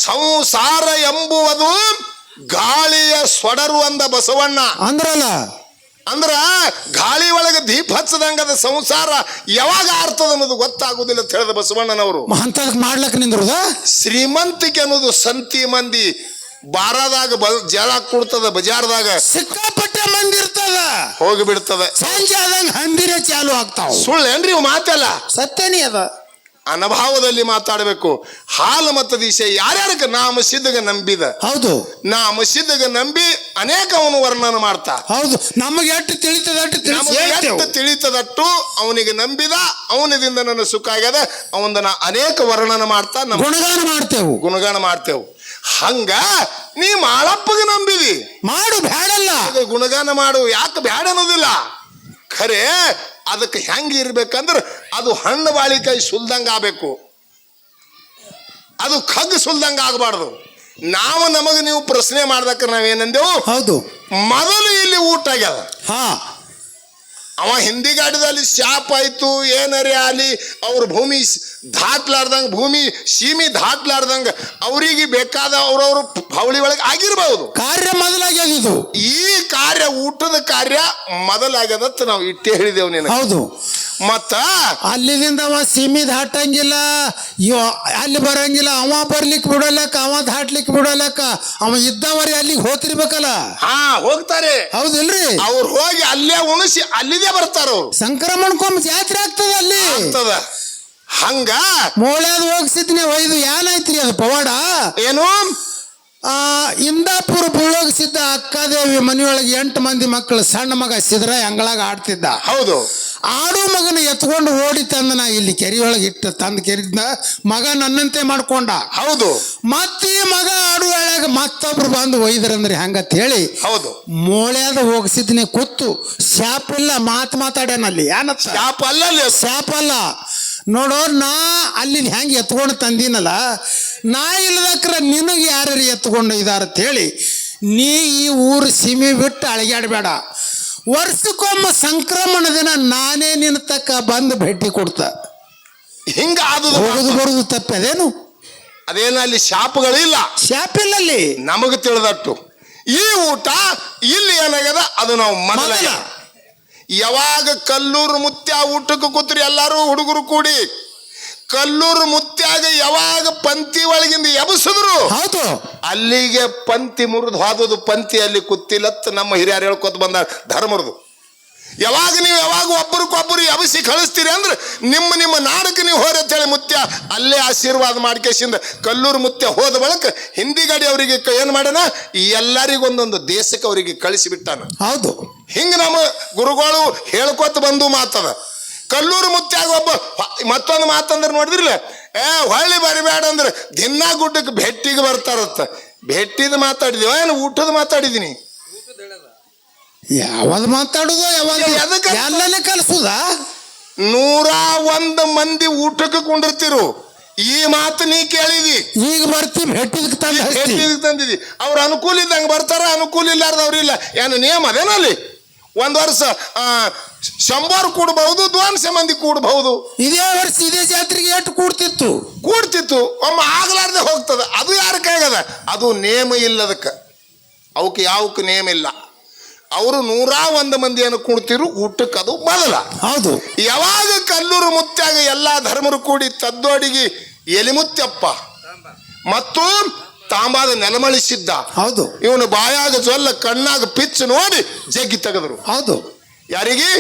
A: ಸಂಸಾರ ಎಂಬುವುದು ಗಾಳಿಯ ಸೊಡರು ಅಂದ ಬಸವಣ್ಣ
B: ಅಂದ್ರಲ್ಲ
A: ಅಂದ್ರ ಗಾಳಿ ಒಳಗೆ ದೀಪ ಹಚ್ಚದಂಗದ ಸಂಸಾರ ಯಾವಾಗ ಆರ್ತದ ಅನ್ನೋದು ಗೊತ್ತಾಗುದಿಲ್ಲ ಅಂತ ಹೇಳಿದ ಬಸವಣ್ಣನವರು
B: ಅಂತದಕ್ಕೆ ಮಾಡ್ಲಕ್ಕ ನಿಂದ್ರದ
A: ಶ್ರೀಮಂತಿಕೆ ಅನ್ನೋದು ಸಂತಿ ಮಂದಿ ಬಾರದಾಗ ಜಳ ಕೊಡ್ತದ ಬಜಾರ್ದಾಗ
B: ಸಿಕ್ಕಾಪಟ್ಟೆ ಮಂದಿ ಇರ್ತದ
A: ಹೋಗಿ ಬಿಡ್ತದ
B: ಸಂಜೆ ಆದಂಗ ಹಂದಿರೇ ಚಾಲು ಆಗ್ತಾವ
A: ಸುಳ್ಳೇನ್ರಿ ಇವು ಮಾತಲ್ಲ
B: ಸತ್ಯನೇ ಅದ
A: ಅನುಭವದಲ್ಲಿ ಮಾತಾಡಬೇಕು ಹಾಲು ಮತ್ತು ದಿಶೆ ಯಾರ್ಯಾರಕ್ಕೆ ನಾ ಮಸೀದಿಗೆ ನಂಬಿದ
B: ಹೌದು
A: ನಾ ಮಸೀದಿಗೆ ನಂಬಿ ಅನೇಕ ಅವನು ವರ್ಣನ ಮಾಡ್ತಾ
B: ಹೌದು ನಮಗೆ ಎಷ್ಟು ತಿಳಿತದಟ್ಟು
A: ತಿಳಿತದಟ್ಟು ಅವನಿಗೆ ನಂಬಿದ ಅವನದಿಂದ ನನ್ನ ಸುಖ ಆಗ್ಯದ ಅವಂದ ನಾ ಅನೇಕ ವರ್ಣನ ಮಾಡ್ತಾ
B: ಗುಣಗಾನ ಮಾಡ್ತೇವು
A: ಗುಣಗಾನ ಮಾಡ್ತೇವು ಹಂಗ ನೀ ಮಾಳಪ್ಪಗೆ ನಂಬಿದಿ
B: ಮಾಡು ಬ್ಯಾಡಲ್ಲ
A: ಗುಣಗಾನ ಮಾಡು ಯಾಕೆ ಬ್ಯಾಡ ಅನ್ನೋದಿಲ್ಲ ಖರೆ ಅದಕ್ಕೆ ಹೆಂಗೆ ಇರ್ಬೇಕಂದ್ರೆ ಅದು ಹಣ್ಣು ಬಾಳಿಕಾಯಿ ಸುಲ್ದಂಗ ಆಗ್ಬೇಕು ಅದು ಕಗ್ಗು ಸುಲ್ದಂಗ ಆಗಬಾರ್ದು ನಾವು ನಮಗೆ ನೀವು ಪ್ರಶ್ನೆ ಮಾಡ್ದಕ್ಕೆ ನಾವೇನಂದೆವು
B: ಹೌದು
A: ಮೊದಲು ಇಲ್ಲಿ ಊಟ ಆಗ್ಯದ
B: ಹಾ
A: ಅವ ಹಿಂದಿ ಗಾಡಿದಲ್ಲಿ ಶಾಪ್ ಆಯ್ತು ಏನರೇ ಆಗಲಿ ಅವ್ರ ಭೂಮಿ ದಾಟ್ಲಾರ್ದಂಗ ಭೂಮಿ ಸೀಮಿ ದಾಟ್ಲಾರ್ದಂಗ ಅವರಿಗೆ ಬೇಕಾದ ಅವ್ರವ್ರ ಹಾವಳಿ ಒಳಗೆ ಆಗಿರ್ಬಹುದು
B: ಕಾರ್ಯ ಮೊದಲಾಗ್ಯದ ಇದು
A: ಈ ಕಾರ್ಯ ಊಟದ ಕಾರ್ಯ ಮೊದಲಾಗ್ಯದತ್ತ ನಾವು ಇಟ್ಟೇ ಹೇಳಿದೆವು ನೀನು
B: ಹೌದು
A: ಮತ್ತ
B: ಅಲ್ಲಿದಿಂದ ಅವ ಸೀಮಿ ದಾಟಂಗಿಲ್ಲ ಅಲ್ಲಿ ಬರಂಗಿಲ್ಲ ಅವ ಬರ್ಲಿಕ್ಕೆ ಬಿಡಲಕ್ಕ ಅವ ದಾಟ್ಲಿಕ್ಕೆ ಬಿಡಲಕ್ಕ ಅವ ಇದ್ದವರಿ ಅಲ್ಲಿಗೆ ಹೋಗ್ತಿರ್ಬೇಕಲ್ಲ
A: ಹಾ ಹೋಗ್ತಾರೆ
B: ಹೌದಿಲ್ರಿ
A: ಅವ್ರು ಹೋಗಿ ಅಲ್ಲೇ ಉಣಿಸಿ ಅಲ್ಲಿದೆ ಬರ್ತಾರ ಅವ್ರು
B: ಸಂಕ್ರಮಣಕ್ಕೊಮ್ಮೆ ಜಾತ್ರೆ ಆಗ್ತದ ಅಲ್ಲಿ
A: ಆಗ್ತದ ಹಂಗ
B: ಮೋಳ್ಯಾದ ಹೋಗ್ಸಿದ್ನೆ ಒಯ್ದು ಏನಾಯ್ತ್ರಿ ಅದು ಪವಾಡ
A: ಏನು
B: ಇಂದಾಪುರ ಬುಳ್ಳೋಗಿಸಿದ್ದ ಅಕ್ಕಾದೇವಿ ಮನೆಯೊಳಗೆ 8 ಮಂದಿ ಮಕ್ಕಳು ಸಣ್ಣ ಮಗ ಸಿದ್ರ ಅಂಗಳಾಗ ಆಡ್ತಿದ್ದ
A: ಹೌದು
B: ಆಡು ಮಗನ ಎತ್ಕೊಂಡು ಓಡಿ ತಂದ ನಾ ಇಲ್ಲಿ ಕೆರೆಯೊಳಗೆ ಇಟ್ಟು ತಂದು ಕೆರಿದ್ನ ಮಗ ನನ್ನಂತೆ ಮಾಡ್ಕೊಂಡ
A: ಹೌದು
B: ಮತ್ತೆ ಮಗ ಆಡು ಎಳ್ಯಾಗ ಮತ್ತೊಬ್ರು ಬಂದು ಒಯ್ದ್ರಂದ್ರಿ ಹಂಗತ್ ಹೇಳಿ
A: ಹೌದು
B: ಮೋಳ್ಯಾದ ಹೋಗಿಸಿದ್ನೆ ಕೂತು ಶಾಪ್ ಇಲ್ಲ ಮಾತಾಡ್ಯಾನಲ್ಲಿ ಏನತ್ತ ಶಾಪ್ ಅಲ್ಲ ನೋಡೋ ನಾ ಅಲ್ಲಿ ಹೆಂಗೆ ಎತ್ಕೊಂಡು ತಂದಿನಲ್ಲ ನಾ ಇಲ್ಲದಕ್ರ ನಿನಗೆ ಯಾರು ಎತ್ಕೊಂಡು ಇದಾರಂತ ಹೇಳಿ ನೀ ಈ ಊರು ಸೀಮೆ ಬಿಟ್ಟು ಅಳಗ್ಯಾಡಬೇಡ ವರ್ಷಕ್ಕೊಮ್ಮೆ ಸಂಕ್ರಮಣ ದಿನ ನಾನೇ ನಿನ್ನ ತಕ್ಕ ಬಂದು ಭೇಟಿ ಕೊಡ್ತ
A: ಹಿಂಗ
B: ಹೋಗುದು ಬರುದು ತಪ್ಪದೇನು
A: ಅದೇನ ಅಲ್ಲಿ ಶಾಪ್ಗಳಿಲ್ಲ
B: ಶಾಪ್ ಇಲ್ಲ ಅಲ್ಲಿ
A: ನಮಗೆ ತಿಳಿದಟ್ಟು ಈ ಊಟ ಇಲ್ಲಿ ಏನಾಗ್ಯದ ಅದು ನಾವು ಮೊದಲ ಯಾವಾಗ ಕಲ್ಲೂರು ಮುತ್ಯ ಊಟಕ್ಕೆ ಕೂತ್ರಿ ಎಲ್ಲಾರು ಹುಡುಗರು ಕೂಡಿ ಕಲ್ಲೂರು ಮುತ್ಯಾಗ ಯಾವಾಗ ಪಂಕ್ತಿ ಒಳಗಿಂದ ಎಬಸಿದ್ರು
B: ಹೌದು
A: ಅಲ್ಲಿಗೆ ಪಂಕ್ತಿ ಮುರಿದು ಹೋದದು ಪಂಕ್ತಿ ಅಲ್ಲಿ ಕುತ್ತಿಲತ್ತು ನಮ್ಮ ಹಿರಿಯರು ಹೇಳ್ಕೊತ ಬಂದ ಧರ್ಮರದು. ಯಾವಾಗ ಒಬ್ಬರಿಗೊಬ್ಬರು ಎಬಸಿ ಕಳಿಸ್ತೀರಿ ಅಂದ್ರೆ ನಿಮ್ಮ ನಾಡಕ್ಕೆ ನೀವು ಹೋರಿ ಅಂತ ಹೇಳಿ ಮುತ್ಯ ಅಲ್ಲೇ ಆಶೀರ್ವಾದ ಮಾಡ್ಕೇಸಿಂದ ಕಲ್ಲೂರು ಮುತ್ಯ ಹೋದ ಬಳಕ ಹಿಂದಿ ಗಾಡಿ ಅವರಿಗೆ ಏನ್ ಮಾಡೋಣ ಎಲ್ಲರಿಗೊಂದೊಂದು ದೇಶಕ್ಕೆ ಅವರಿಗೆ ಕಳಿಸಿಬಿಟ್ಟಾನ.
B: ಹೌದು
A: ಹಿಂಗ ನಮ್ಮ ಗುರುಗಳು ಹೇಳ್ಕೊತ ಬಂದು ಮಾತದ. ಕಲ್ಲೂರು ಮುತ್ಯಾಗ ಒಬ್ಬ ಮತ್ತೊಂದು ಮಾತಂದ್ರೆ ನೋಡಿದ್ರಲ್ಲ, ಹೊಳ್ಳಿ ಬರಿಬೇಡ ಅಂದ್ರೆ ದಿನಾ ಗುಡ್ಡಕ್ಕೆ ಭೇಟಿಗೆ ಬರ್ತಾರತ್ತ. ಭೇಟಿದ ಮಾತಾಡಿದೀವ ಏನು ಊಟದ ಮಾತಾಡಿದೀನಿ?
B: ಯಾವಾಗ ಮಾತಾಡುದು ಯಾವಾಗ ಎಲ್ಲನೇ ಕಲಿಸುದ?
A: 101 ಮಂದಿ ಊಟಕ್ಕೆ ಕುಂಡಿರ್ತಿರು. ಈ ಮಾತು ನೀ ಕೇಳಿದಿ,
B: ಈಗ ಬರ್ತೀವಿ ಭೇಟಿಗೆ
A: ತಂದಿದಿ. ಅವ್ರ ಅನುಕೂಲ ಇದ್ದಂಗೆ ಬರ್ತಾರ, ಅನುಕೂಲ ಇಲ್ಲಾರ್ದವ್ರಿಲ್ಲ. ಏನು ನಿಯಮ ಅದೇನಲ್ಲಿ? ಒಂದ್ ವರ್ಷ 100 ಕೂಡಬಹುದು, 200 ಮಂದಿ ಕೂಡಬಹುದು.
B: ಇದೇ ವರ್ಷ ಇದೇ ಜಾತ್ರೆಗೆ ಎಷ್ಟು ಕೂಡ್ತಿತ್ತು
A: ಒಮ್ಮ ಆಗ್ಲಾರ್ದೆ ಹೋಗ್ತದ. ಅದು ಯಾರ ಕೈಗದ? ಅದು ನೇಮ ಇಲ್ಲದಕ್ಕೆ, ಅವಕ್ಕೆ ಯಾವಕ್ಕೆ ನೇಮ ಇಲ್ಲ. ಅವರು 101 ಮಂದಿಯನ್ನು ಕೂಡ್ತಿರು ಊಟಕ್ಕೆ, ಅದು ಬದಲ.
B: ಹೌದು.
A: ಯಾವಾಗ ಕಲ್ಲೂರು ಮುತ್ಯಾಗ ಎಲ್ಲಾ ಧರ್ಮರು ಕೂಡಿ ತದ್ದೋಡಿಗೆ ಎಲಿಮುತ್ಯಪ್ಪ ಮತ್ತು ತಾಂಬಾದ ನೆಲಮಳಿಸಿದ್ದ.
B: ಹೌದು.
A: ಇವನು ಬಾಯಾಗ ಜೊಲ್ಲ ಕಣ್ಣಾಗ ಪಿಚ್ಚು ನೋಡಿ ಜಗ್ಗಿ ತೆಗೆದ್ರು.
B: ಹೌದು.
A: ಯಾರಿಗೆ?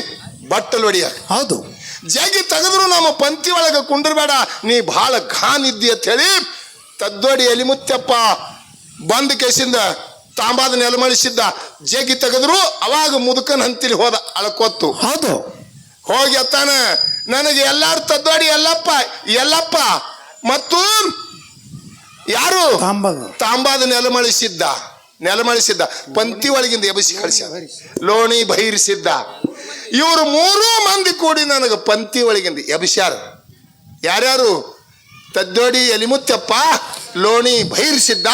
A: ಬಟ್ಟಲು ಹೊಡಿಯ.
B: ಹೌದು.
A: ಜಗ್ಗಿ ತೆಗೆದ್ರು. ನಮ್ಮ ಪಂಕ್ತಿ ಒಳಗ ಕುಂಡ್ರಬೇಡ, ನೀ ಬಹಳ ಘಾನ್ ಇದ್ದಿ ಅಂತ ಹೇಳಿ ತದ್ದೋಡಿ ಎಲಿಮುತ್ಯಪ್ಪ ಬಂದ ಕೇಸಿಂದ ತಾಂಬಾದ ನೆಲಮಳಿಸಿದ್ದ. ಜಗ್ಗಿ ತೆಗೆದ್ರು. ಅವಾಗ ಮುದುಕನ್ ಹಂತಿಲಿ ಹೋದ ಅಳಕೊತ್ತು.
B: ಹೌದು.
A: ಹೋಗಿ ಅತ್ತಾನ, ನನಗೆ ಎಲ್ಲಾರು ತದ್ದೋಡಿ ಎಲ್ಲಪ್ಪ ಮತ್ತು ಯಾರು? ತಾಂಬಾದ ನೆಲಮಳಿಸಿದ್ದ ಪಂಕ್ತಿ ಒಳಗಿಂದ ಎಬಸಿ ಕಳಿಸ ಲೋಣಿ ಬೈರಿಸಿದ್ದ. ಇವರು 3 ಮಂದಿ ಕೂಡಿ ನನಗೆ ಪಂಕ್ತಿ ಒಳಗಿಂದ ಎಬಸ್ಯಾರ. ಯಾರ್ಯಾರು? ತದ್ದೋಡಿ ಎಲಿಮುತ್ಯಪ್ಪ, ಲೋಣಿ ಬೈರಿಸಿದ್ದ,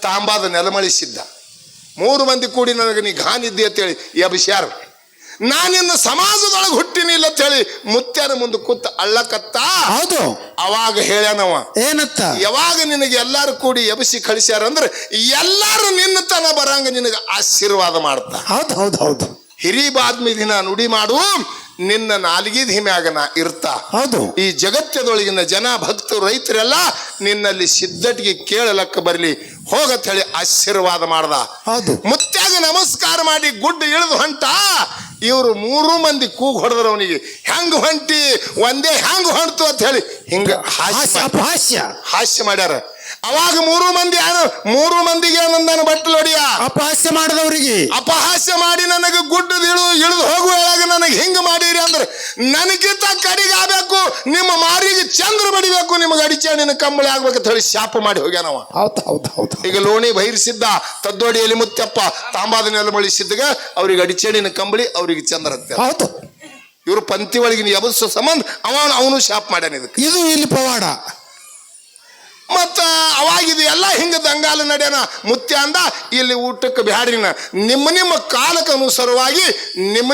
A: ತಾಂಬಾದ ನೆಲಮಳಿಸಿದ್ದ. 3 ಮಂದಿ ಕೂಡಿ ನನಗೆ ನೀ ಘಾನ್ ಇದ್ದಿ ಅಂತೇಳಿ ಎಬಸ್ಯಾರ. ನಾನಿನ್ನ ಸಮಾಜದೊಳಗೆ ಹುಟ್ಟಿನಿಲ್ಲ ಅಂತ ಹೇಳಿ ಮುತ್ಯನ ಮುಂದೆ ಕೂತ ಅಳ್ಳಕತ್ತ.
B: ಹೌದು.
A: ಅವಾಗ ಹೇಳ್ಯಾನವ
B: ಏನತ್ತ? ಯಾವಾಗ
A: ನಿನಗೆ ಎಲ್ಲಾರು ಕೂಡಿ ಎಬಸಿ ಕಳಿಸ್ಯಾರ ಅಂದ್ರೆ ಎಲ್ಲಾರು ನಿನ್ನ ತನ ಬರಂಗ ನಿನಗೆ ಆಶೀರ್ವಾದ ಮಾಡ್ತಾ.
B: ಹೌದು ಹೌದು ಹೌದು.
A: ಹಿರಿ ಬಾದ್ಮಿ ದಿನ ನುಡಿ ಮಾಡು, ನಿನ್ನ ನಾಲಿಗೆ ಧಿಮ್ಯಾಗ ನಾ ಇರ್ತಾ.
B: ಹೌದು.
A: ಈ ಜಗತ್ತದೊಳಗಿನ ಜನ ಭಕ್ತರು ರೈತರೆಲ್ಲ ನಿನ್ನಲ್ಲಿ ಸಿದ್ಧಟಿಗೆ ಕೇಳಲಕ್ಕ ಬರ್ಲಿ ಹೋಗತ್ ಹೇಳಿ ಆಶೀರ್ವಾದ ಮಾಡ್ದ.
B: ಹೌದು.
A: ಮುತ್ಯಾಗ ನಮಸ್ಕಾರ ಮಾಡಿ ಗುಡ್ಡ ಇಳಿದು ಹೊಂಟ. ಇವರು 3 ಮಂದಿ ಕೂಗ್ ಹೊಡೆದ್ರು ಅವನಿಗೆ. ಹೆಂಗ್ ಹೊಂಟಿ ಒಂದೇ ಹೆಂಗ್ ಹೊಂಟು ಅಂತ ಹೇಳಿ ಹಿಂಗ ಹಾಸ್ಯ ಮಾಡ್ಯಾರ. ಅವಾಗ 3 ಮಂದಿ 3 ಮಂದಿಗೆ ನಂದನ ಬಟ್ಟಲು ಹೊಡಿಯ
B: ಅಪಹಾಸ್ಯ ಮಾಡಿದವರಿಗೆ
A: ಅಪಹಾಸ್ಯ ಮಾಡಿ ನನಗೆ ಗುಡ್ಡದ ಇಳಿದು ಹೋಗುವಾಗ ನನಗೆ ಹಿಂಗ ಮಾಡಿರಿ ಅಂದ್ರೆ ನನಗಿಂತ ಕಡಿಗೆ ಆಗ್ಬೇಕು, ನಿಮ್ಮ ಮಾರಿಗೆ ಚಂದ್ರ ಬಡಿಬೇಕು, ನಿಮಗೆ ಅಡಿಚೇಣಿನ ಕಂಬಳಿ ಆಗ್ಬೇಕಂತ ಹೇಳಿ ಶಾಪ ಮಾಡಿ ಹೋಗ್ಯಾನವ. ಈಗ ಲೋಣಿ ಬೈರಿಸಿದ್ದ, ತದ್ದೋಡಿ ಎಲಿಮುತ್ಯಪ್ಪ ತಾಂಬಾದ ನೆಲಮಳಿಸಿದ್ದಾಗ ಅವ್ರಿಗೆ ಅಡಿಚೇಣಿನ ಕಂಬಳಿ, ಅವ್ರಿಗೆ ಚಂದ್ರ ಅಂತ.
B: ಹೌದು.
A: ಇವರು ಪಂಕ್ತಿ ಒಳಗಿನ ಎಬಸೋ ಸಂಬಂಧ ಅವನು ಶಾಪ ಮಾಡ್ಯಾನ. ಇದಕ್ಕೆ
B: ಇದು ಇಲ್ಲಿ ಪವಾಡ.
A: ಮತ್ತ ಅವಾಗಿದು ಎಲ್ಲ ಹಿಂಗ ದಂಗಾಲ ನಡೆಯನ. ಮುತ್ಯ ಅಂದ, ಇಲ್ಲಿ ಊಟಕ್ಕೆ ಬ್ಯಾಡ್ರಿನ, ನಿಮ್ಮ ಕಾಲಕ್ಕೆ ಅನುಸಾರವಾಗಿ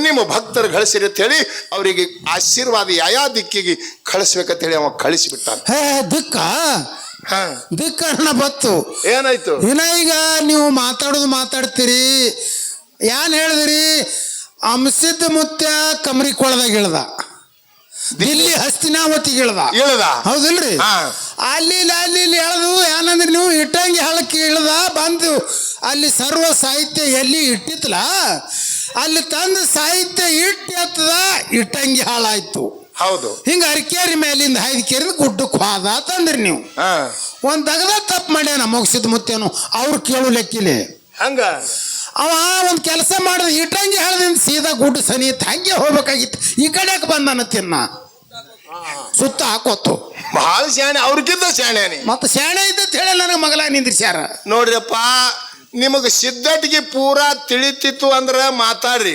A: ನಿಮ್ಮ ಭಕ್ತರು ಗಳಿಸಿರಿ ಅಂತ ಹೇಳಿ ಅವರಿಗೆ ಆಶೀರ್ವಾದ ಯಾ ದಿಕ್ಕಿಗೆ ಕಳಿಸ್ಬೇಕಂತ ಹೇಳಿ ಅವ ಕಳಿಸಿಬಿಟ್ಟ.
B: ದಿಕ್ಕಣ್ಣ ಬತ್ತು.
A: ಏನಾಯ್ತು?
B: ಈಗ ನೀವು ಮಾತಾಡ್ತೀರಿ. ಏನ್ ಹೇಳಿದ್ರಿ? ಅಂಸಿದ್ದ ಮುತ್ಯ ಕಮರಿ ಕೊಳದಾಗ ಇಳ್ದ, ದಿಲ್ಲಿ ಹಸ್ತಿನಾವತಿಗೆ ಇಳ್ದ. ಹೌದಿಲ್ರಿ? ಅಲ್ಲಿ ಎಳೆದು ಏನಂದ್ರಿ ನೀವು ಇಟ್ಟಂಗಿ ಹಳಕ್ಕೆ ಇಳ್ದ ಬಂದು ಅಲ್ಲಿ ಸರ್ವ ಸಾಹಿತ್ಯ ಎಲ್ಲಿ ಇಟ್ಟಿತ್ತಲ್ಲ ಅಲ್ಲಿ ತಂದು ಸಾಹಿತ್ಯ ಎತ್ತದ ಇಟ್ಟಂಗಿ ಹಾಳಾಯ್ತು.
A: ಹೌದು. ಹಿಂಗ
B: ಅರಿಕೇರಿ ಮೇಲಿಂದ ಹಾಯ್ದು ಗುಡ್ಡಕ್ಕೆ ಹೋದ ತಂದ್ರಿ ನೀವು. ಒಂದ್ ತಗದ ತಪ್ಪು ಮಾಡ್ಯಾನ ಮುಗಿಸಿದ ಮುತ್ತೇನು ಅವ್ರು ಕೇಳು ಲೆಕ್ಕಿಲೆ.
A: ಹಂಗ
B: ಅವ ಒಂದ್ ಕೆಲಸ ಮಾಡಿದ, ಇಟ್ಟಂಗಿ ಹಳದಿಂದ ಸೀದಾ ಗುಡ್ಡ ಸನಿತ್ ಹಂಗೆ ಹೋಗ್ಬೇಕಾಗಿತ್ತು. ಈ ಕಡೆಗೆ ಬಂದನ ತಿನ್ನ ಸುತ್ತ ಹಾಕೋತು.
A: ಬಹಳ ಶಾಣೆ, ಅವ್ರಿಗಿಂತ ಶಾಣೆ.
B: ಮತ್ತೆ ಶಾಣೆ ಇದ್ದ ಹೇಳಿ ನನಗೆ ಮಗಲ ನಿಂದ್ರಿಸ್ಯಾರ.
A: ನೋಡ್ರಪ್ಪ, ನಿಮಗ ಸಿದ್ಧಟಿಗೆ ಪೂರಾ ತಿಳಿತಿತ್ತು ಅಂದ್ರ ಮಾತಾಡ್ರಿ.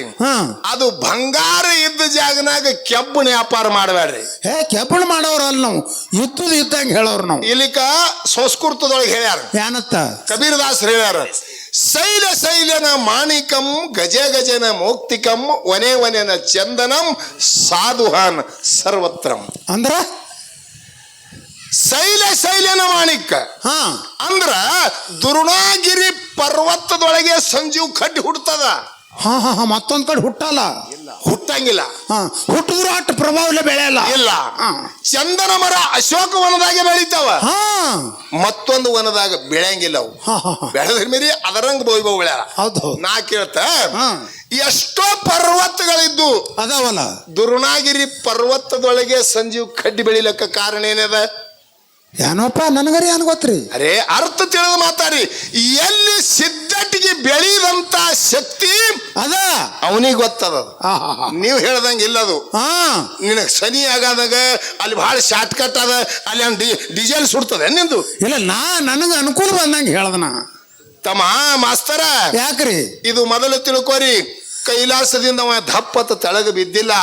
A: ಅದು ಬಂಗಾರ ಇದ್ದ ಜಾಗನಾಗ ಕೆಬ್ಬಣ ವ್ಯಾಪಾರ ಮಾಡಬೇಡ್ರಿ.
B: ಕೆಬ್ಬಣ ಮಾಡೋರಲ್ಲ ನಾವು, ಇದ್ದಂಗೆ ಹೇಳೋರು ನಾವು.
A: ಇಲ್ಲಿಕ ಸಂಸ್ಕೃತದೊಳಗೆ ಹೇಳ್ಯಾರ.
B: ಏನತ್ತ?
A: ಕಬೀರದಾಸರು ಹೇಳ್ಯಾರ, ಶೈಲನ ಮಾಣಿಕಂ ಗಜನ ಮೋಕ್ತಿಕಂ ವನೆನ ಚಂದನಂ ಸಾಧುಹಾನ್ ಸರ್ವತ್ರಂ.
B: ಅಂದ್ರ
A: ಶೈಲನ ಮಾಣಿಕ ಅಂದ್ರ ದುರ್ಣಾಗಿರಿ ಪರ್ವತದೊಳಗೆ ಸಂಜೀವ್ ಕಡ್ಡಿ ಹುಡ್ತದ.
B: ಹಾ ಹಾ ಹಾ ಮತ್ತೊಂದ್ ಕಡೆ ಹುಟ್ಟಲ್ಲ.
A: ಹುಟ್ಟಂಗಿಲ್ಲ.
B: ಹಾ ಹುಟ್ಟಿದ್ರು ಅಷ್ಟು ಪ್ರಭಾವಲೆ ಬೆಳೆಯಲ್ಲ.
A: ಇಲ್ಲ. ಚಂದನ ಮರ ಅಶೋಕ ವನದಾಗ ಬೆಳಿತಾವ,
B: ಹಾ
A: ಮತ್ತೊಂದು ವನದಾಗ ಬೆಳೆಯಂಗಿಲ್ಲ ಅವು. ಬೆಳೆದ್ರ ಮೀರಿ ಅದರಂಗ ವೈಭವ ಬೆಳೆಯಲ್ಲ.
B: ಹೌದು
A: ನಾ ಕೇಳ್ತ ಎಷ್ಟೋ ಪರ್ವತಗಳಿದ್ದು
B: ಅದಾವಲ್ಲ,
A: ದುರ್ನಾಗಿರಿ ಪರ್ವತದೊಳಗೆ ಸಂಜೀವ್ ಕಡ್ಡಿ ಬೆಳಿಲಕ್ಕ ಕಾರಣ ಏನದ?
B: ಏನಪ್ಪ ನನಗರಿ ಏನ್ ಗೊತ್ತ್ರಿ?
A: ಅರೆ ಅರ್ಥ ತಿಳಿದು ಮಾತಾಡಿ. ಎಲ್ಲಿ ಸಿದ್ಧಟಿಗೆ ಬೆಳೆದಂತ ಶಕ್ತಿ
B: ಅದ
A: ಅವನಿಗೆ ಗೊತ್ತದ. ನೀವು ಹೇಳ್ದಂಗೆ ಇಲ್ಲದು. ನಿನಗೆ ಶನಿ ಆಗಾದಾಗ ಅಲ್ಲಿ ಬಹಳ ಶಾರ್ಟ್ ಕಟ್ ಅದ, ಅಲ್ಲಿ ಡೀಸೆಲ್ ಸುಡ್ತದೆ ನಿಂದು. ಇಲ್ಲ
B: ನನಗ ಅನುಕೂಲ ಬಂದಂಗೆ ಹೇಳ್ದನ
A: ತಮ್ಮ ಮಾಸ್ತರ.
B: ಯಾಕ್ರಿ?
A: ಇದು ಮೊದಲು ತಿಳ್ಕೋರಿ, ಕೈಲಾಸದಿಂದ ಅವ ದಪ್ಪತ್ತ ತೆಳಗ ಬಿದ್ದಿಲ್ಲ.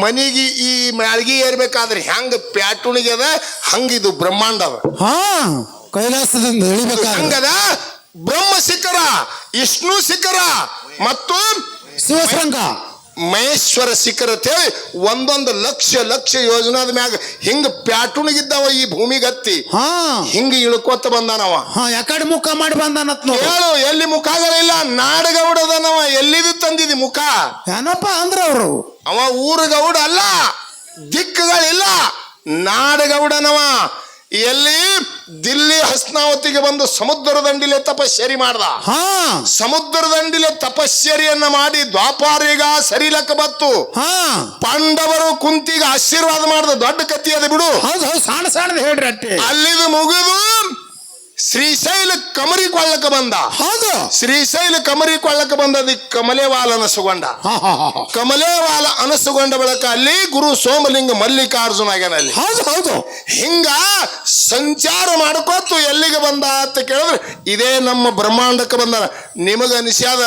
A: ಮನಿಗೆ ಈ ಮ್ಯಾಳ್ಗಿ ಏರ್ಬೇಕಾದ್ರೆ ಹೆಂಗ ಪ್ಯಾಟುಣಿಗೆ ಅದ ಹಂಗಿದು ಬ್ರಹ್ಮಾಂಡ ಅದ.
B: ಕೈಲಾಸದಿಂದ
A: ಹಂಗದ ಬ್ರಹ್ಮ ಶಿಖರ, ವಿಷ್ಣು ಶಿಖರ ಮತ್ತು
B: ಶಿವಶಂಕ
A: ಮಹೇಶ್ವರ ಶಿಖರ ಅಂತೇಳಿ ಒಂದೊಂದು ಲಕ್ಷ ಲಕ್ಷ ಯೋಜನಾದ ಮ್ಯಾಗ ಹಿಂಗ ಪ್ಯಾಟುಣಿಗಿದ್ದಾವ ಈ ಭೂಮಿಗೆ ಹತ್ತಿ ಹಿಂಗ ಇಳ್ಕೋತ ಬಂದಾನವ.
B: ಯಾಕಡೆ ಮುಖ ಮಾಡಿ ಬಂದಾನತ್
A: ಹೇಳು, ಎಲ್ಲಿ ಮುಖಗಳಿಲ್ಲ. ನಾಡಗೌಡದನವ, ಎಲ್ಲಿದು ತಂದಿದಿ ಮುಖ?
B: ಏನಪ್ಪ ಅಂದ್ರ ಅವರು
A: ಅವ ಊರುಗೌಡ ಅಲ್ಲ, ದಿಕ್ಕುಗಳಿಲ್ಲ, ನಾಡಗೌಡನವ. ಎಲ್ಲಿ ದಿಲ್ಲಿ ಹಸ್ನಾವತಿಗೆ ಬಂದು ಸಮುದ್ರ ದಂಡಿಲೆ ತಪಶ್ಚರಿ ಮಾಡ್ದ. ಸಮುದ್ರ ದಂಡಿಲೆ ತಪಶ್ಚರಿಯನ್ನ ಮಾಡಿ ದ್ವಾಪಾರಿಗ ಸರಿಲಕ್ಕ ಬತ್ತು. ಪಾಂಡವರು ಕುಂತಿಗೆ ಆಶೀರ್ವಾದ ಮಾಡ್ದ. ದೊಡ್ಡ ಕತ್ತಿ ಅದ ಬಿಡು.
B: ಸಣ್ಣ ಸಣ್ಣದ ಹೇಳ್ರಿ ಅಟ್ಟೆ.
A: ಅಲ್ಲಿದು ಮುಗಿದು ಶ್ರೀಶೈಲ ಕಮರಿ ಕೊಳ್ಳಕ ಬಂದ.
B: ಹೌದು,
A: ಶ್ರೀಶೈಲ ಕಮರಿ ಕೊಳ್ಳಕ ಬಂದದ ಕಮಲೇವಾಲ ಅನಸುಗೊಂಡ. ಕಮಲೇವಾಲ ಅನಸುಗೊಂಡ ಬಳಕ ಅಲ್ಲಿ ಗುರು ಸೋಮಲಿಂಗ ಮಲ್ಲಿಕಾರ್ಜುನ ಆಗ್ಯಾನ ಅಲ್ಲಿ.
B: ಹೌದು ಹೌದು.
A: ಹಿಂಗ ಸಂಚಾರ ಮಾಡ್ಕೋತು ಎಲ್ಲಿಗೆ ಬಂದ ಅಂತ ಕೇಳಿದ್ರೆ ಇದೇ ನಮ್ಮ ಬ್ರಹ್ಮಾಂಡಕ್ಕೆ ಬಂದಾನ. ನಿಮಗ ಅನಿಸ್ಯಾದ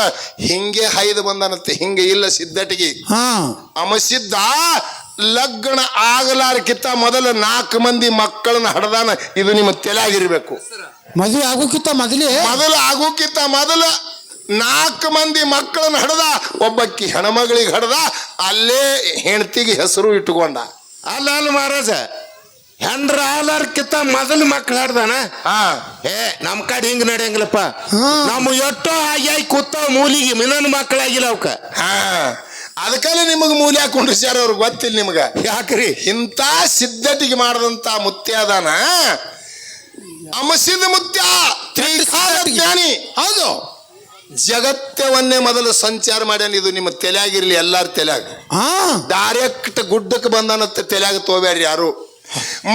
A: ಹಿಂಗೆ ಹೈದು ಬಂದಾನತ್ತೆ. ಹಿಂಗೆ ಇಲ್ಲ ಸಿದ್ಧಟಿಗೆ. ಅಮಸಿದ್ದ ಲಗ್ನ ಆಗಲಾರಕ್ಕಿಂತ ಮೊದಲ 4 ಮಂದಿ ಮಕ್ಕಳನ್ನ ಹಡದಾನ. ಇದು ನಿಮ್ಮ ತಲೆಯಾಗಿರ್ಬೇಕು.
B: ಮದುವೆ ಆಗೋಕ್ಕಿಂತ
A: ಮೊದಲು ಆಗೋಕ್ಕಿಂತ ಮೊದಲು 4 ಮಂದಿ ಮಕ್ಕಳನ್ನ ಹಡದ. ಒಬ್ಬಕ್ಕಿ ಹೆಣ್ಮಗಳಿಗೆ ಹಡದ. ಅಲ್ಲೇ ಹೆಂಡತಿಗೆ ಹೆಸರು ಇಟ್ಟುಕೊಂಡ.
C: ಅಲ್ಲ ಮಹಾರಾಜ, ಹೆಂಡ್ರ ಆಲಾರ್ಕಿಂತ ಮೊದಲು ಮಕ್ಳು ಹಾಡ್ದಾನ. ನಮ್ ಕಡೆ ಹಿಂಗ್ ನಡೆಯಂಗಿಲ್ಲಪ್ಪ. ನಮ್ಮ ಎಷ್ಟೋ ಆಗಿ ಕೂತಾವ ಮೂಲಿಗೆ ಮಿನನ್ ಮಕ್ಕಳಾಗಿಲ್ಲ ಅವಕ್ಕ.
A: ಅದಕ್ಕಲ್ಲೇ ನಿಮಗೆ ಮೂಲೆ ಹಾಕೊಂಡ್ರು ಸರ್, ಅವ್ರಿಗೆ ಗೊತ್ತಿಲ್ಲ ನಿಮ್ಗ.
C: ಯಾಕ್ರಿ?
A: ಇಂಥ ಸಿದ್ಧಟಿಗೆ ಮಾಡದಂತ ಮುತ್ಯ ಅದಾನ. ಅಮಸಿದ ಮುತ್ಯ ಜ್ಞಾನಿ.
B: ಹೌದು,
A: ಜಗತ್ತವನ್ನೇ ಮೊದಲು ಸಂಚಾರ ಮಾಡ್ಯಾನ. ಇದು ನಿಮ್ಮ ತಲೆಯಾಗಿರ್ಲಿ, ಎಲ್ಲಾರ ತಲೆಯಾಗ. ಡೈರೆಕ್ಟ್ ಗುಡ್ಡಕ್ಕೆ ಬಂದಾನತ್ತ ತಲೆಯಾಗ ತೋಬೇಡ್ರಿ ಯಾರು.